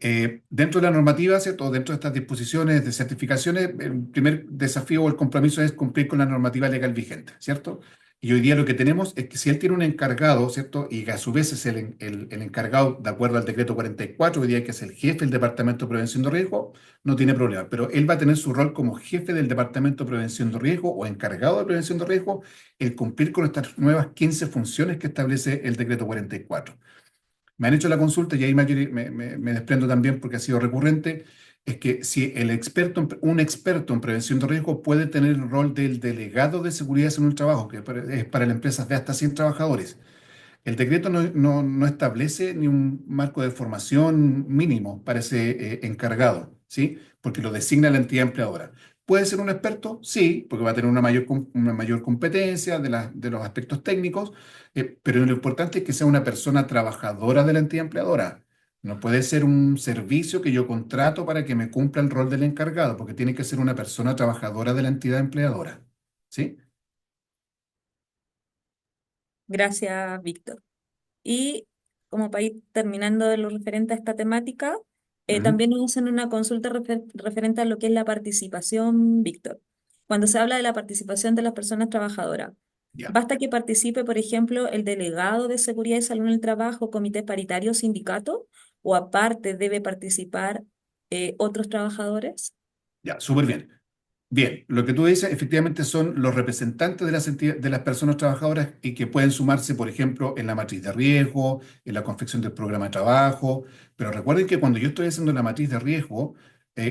dentro de la normativa, ¿cierto? Dentro de estas disposiciones de certificaciones, el primer desafío o el compromiso es cumplir con la normativa legal vigente, ¿cierto? Y hoy día lo que tenemos es que si él tiene un encargado, ¿cierto? Y que a su vez es el encargado, de acuerdo al decreto 44, hoy día que es el jefe del Departamento de Prevención de Riesgo, no tiene problema. Pero él va a tener su rol como jefe del Departamento de Prevención de Riesgo o encargado de Prevención de Riesgo, el cumplir con estas nuevas 15 funciones que establece el decreto 44. Me han hecho la consulta y ahí me desprendo también porque ha sido recurrente. Es que si un experto en prevención de riesgo puede tener el rol del delegado de seguridad en un trabajo, que es para las empresas de hasta 100 trabajadores. El decreto no establece ni un marco de formación mínimo para ese encargado, ¿sí? Porque lo designa la entidad empleadora. ¿Puede ser un experto? Sí, porque va a tener una mayor competencia de los aspectos técnicos, pero lo importante es que sea una persona trabajadora de la entidad empleadora. No puede ser un servicio que yo contrato para que me cumpla el rol del encargado, porque tiene que ser una persona trabajadora de la entidad empleadora, ¿sí? Gracias, Víctor. Y como para ir terminando de lo referente a esta temática, Ujú. también nos hacen una consulta referente a lo que es la participación, Víctor. Cuando se habla de la participación de las personas trabajadoras, Ya. ¿basta que participe, por ejemplo, el delegado de seguridad y salud en el trabajo, comité paritario, sindicato, o aparte debe participar otros trabajadores? Ya, súper bien. Bien, lo que tú dices efectivamente son los representantes de de las personas trabajadoras y que pueden sumarse, por ejemplo, en la matriz de riesgo, en la confección del programa de trabajo. Pero recuerden que cuando yo estoy haciendo la matriz de riesgo,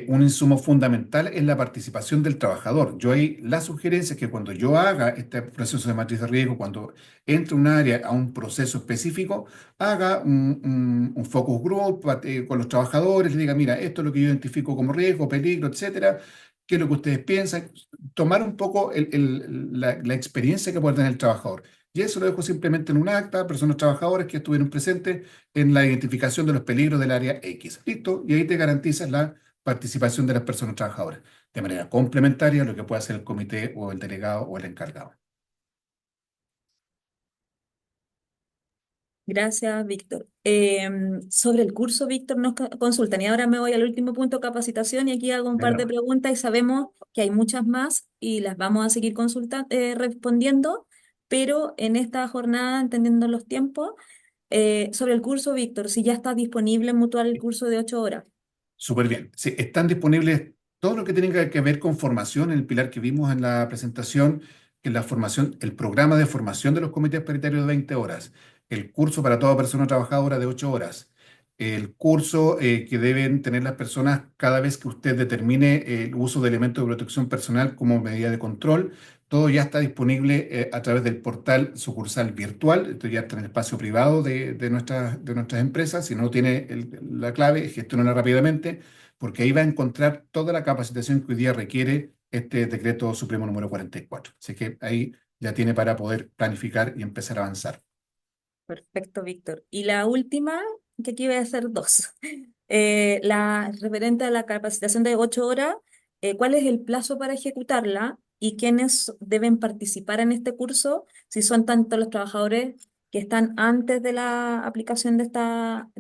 un insumo fundamental es la participación del trabajador. Yo ahí la sugerencia es que cuando yo haga este proceso de matriz de riesgo, cuando entre un área a un proceso específico, haga un focus group con los trabajadores, le diga, mira, esto es lo que yo identifico como riesgo, peligro, etcétera, qué es lo que ustedes piensan, tomar un poco la experiencia que puede tener el trabajador. Y eso lo dejo simplemente en un acta, personas trabajadoras que estuvieron presentes en la identificación de los peligros del área X. Listo, y ahí te garantizas la participación de las personas trabajadoras, de manera complementaria a lo que puede hacer el comité o el delegado o el encargado. Gracias, Víctor. Sobre el curso, Víctor, nos consultan y ahora me voy al último punto, capacitación, y aquí hago un par de Claro. preguntas y sabemos que hay muchas más y las vamos a seguir respondiendo, pero en esta jornada, entendiendo los tiempos, sobre el curso, Víctor, si ya está disponible en Mutual el curso de 8 horas. Súper bien. Sí, están disponibles todo lo que tiene que ver con formación, el pilar que vimos en la presentación, que es la formación, el programa de formación de los comités paritarios de 20 horas, el curso para toda persona trabajadora de 8 horas, el curso que deben tener las personas cada vez que usted determine el uso de elementos de protección personal como medida de control. Todo ya está disponible a través del portal sucursal virtual. Esto ya está en el espacio privado de nuestras empresas. Si no tiene la clave, gestiónala rápidamente, porque ahí va a encontrar toda la capacitación que hoy día requiere este decreto supremo número 44. Así que ahí ya tiene para poder planificar y empezar a avanzar. Perfecto, Víctor. Y la última, que aquí voy a hacer dos. La referente a la capacitación de 8 horas, ¿cuál es el plazo para ejecutarla y quiénes deben participar en este curso? Si son tanto los trabajadores que están antes de la aplicación de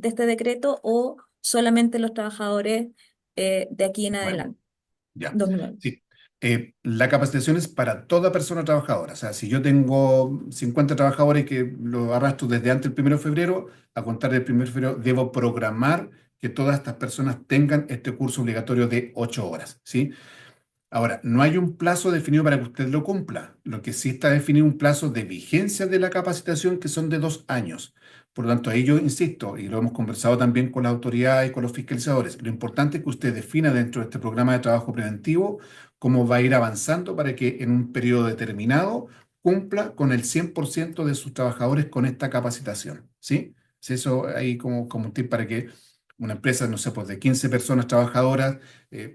este decreto o solamente los trabajadores de aquí en Nuevo. adelante. Ya, 2009. sí. La capacitación es para toda persona trabajadora. O sea, si yo tengo 50 trabajadores que lo arrastro desde antes del 1 de febrero, a contar del 1 de febrero, debo programar que todas estas personas tengan este curso obligatorio de 8 horas, ¿sí? Ahora, no hay un plazo definido para que usted lo cumpla. Lo que sí está definido un plazo de vigencia de la capacitación que son de 2 años. Por lo tanto, ahí yo insisto, y lo hemos conversado también con las autoridades y con los fiscalizadores, lo importante es que usted defina dentro de este programa de trabajo preventivo cómo va a ir avanzando para que en un periodo determinado cumpla con el 100% de sus trabajadores con esta capacitación. ¿Sí? Sí, eso ahí como un tip para que una empresa, no sé, pues de 15 personas trabajadoras,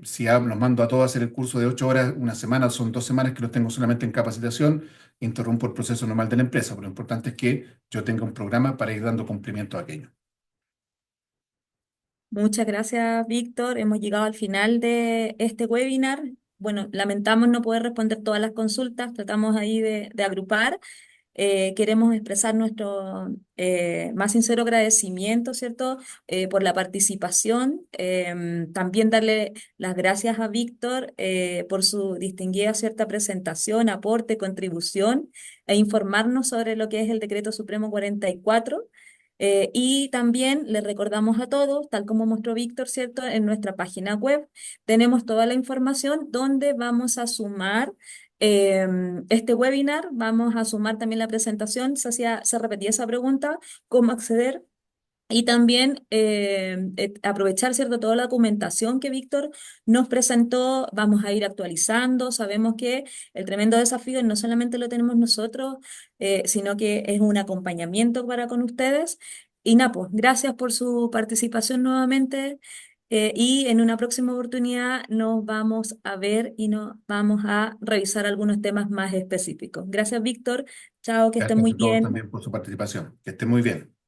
si los mando a todos a hacer el curso de 8 horas, una semana, son 2 semanas que los tengo solamente en capacitación, interrumpo el proceso normal de la empresa. Pero lo importante es que yo tenga un programa para ir dando cumplimiento a aquello. Muchas gracias, Víctor. Hemos llegado al final de este webinar. Bueno, lamentamos no poder responder todas las consultas, tratamos ahí de agrupar. Queremos expresar nuestro más sincero agradecimiento, ¿cierto? Por la participación. También darle las gracias a Víctor por su distinguida, cierta presentación, aporte, contribución e informarnos sobre lo que es el Decreto Supremo 44. Y también le recordamos a todos, tal como mostró Víctor, ¿cierto? En nuestra página web tenemos toda la información donde vamos a sumar este webinar, vamos a sumar también la presentación. Se repetía esa pregunta, ¿cómo acceder Y también aprovechar, ¿cierto?, toda la documentación que Víctor nos presentó, vamos a ir actualizando. Sabemos que el tremendo desafío no solamente lo tenemos nosotros, sino que es un acompañamiento para con ustedes. Y Napo, gracias por su participación nuevamente. Y en una próxima oportunidad nos vamos a ver y nos vamos a revisar algunos temas más específicos. Gracias, Víctor. Chao, que estén Gracias muy a todos bien. también por su participación. Que estén muy bien.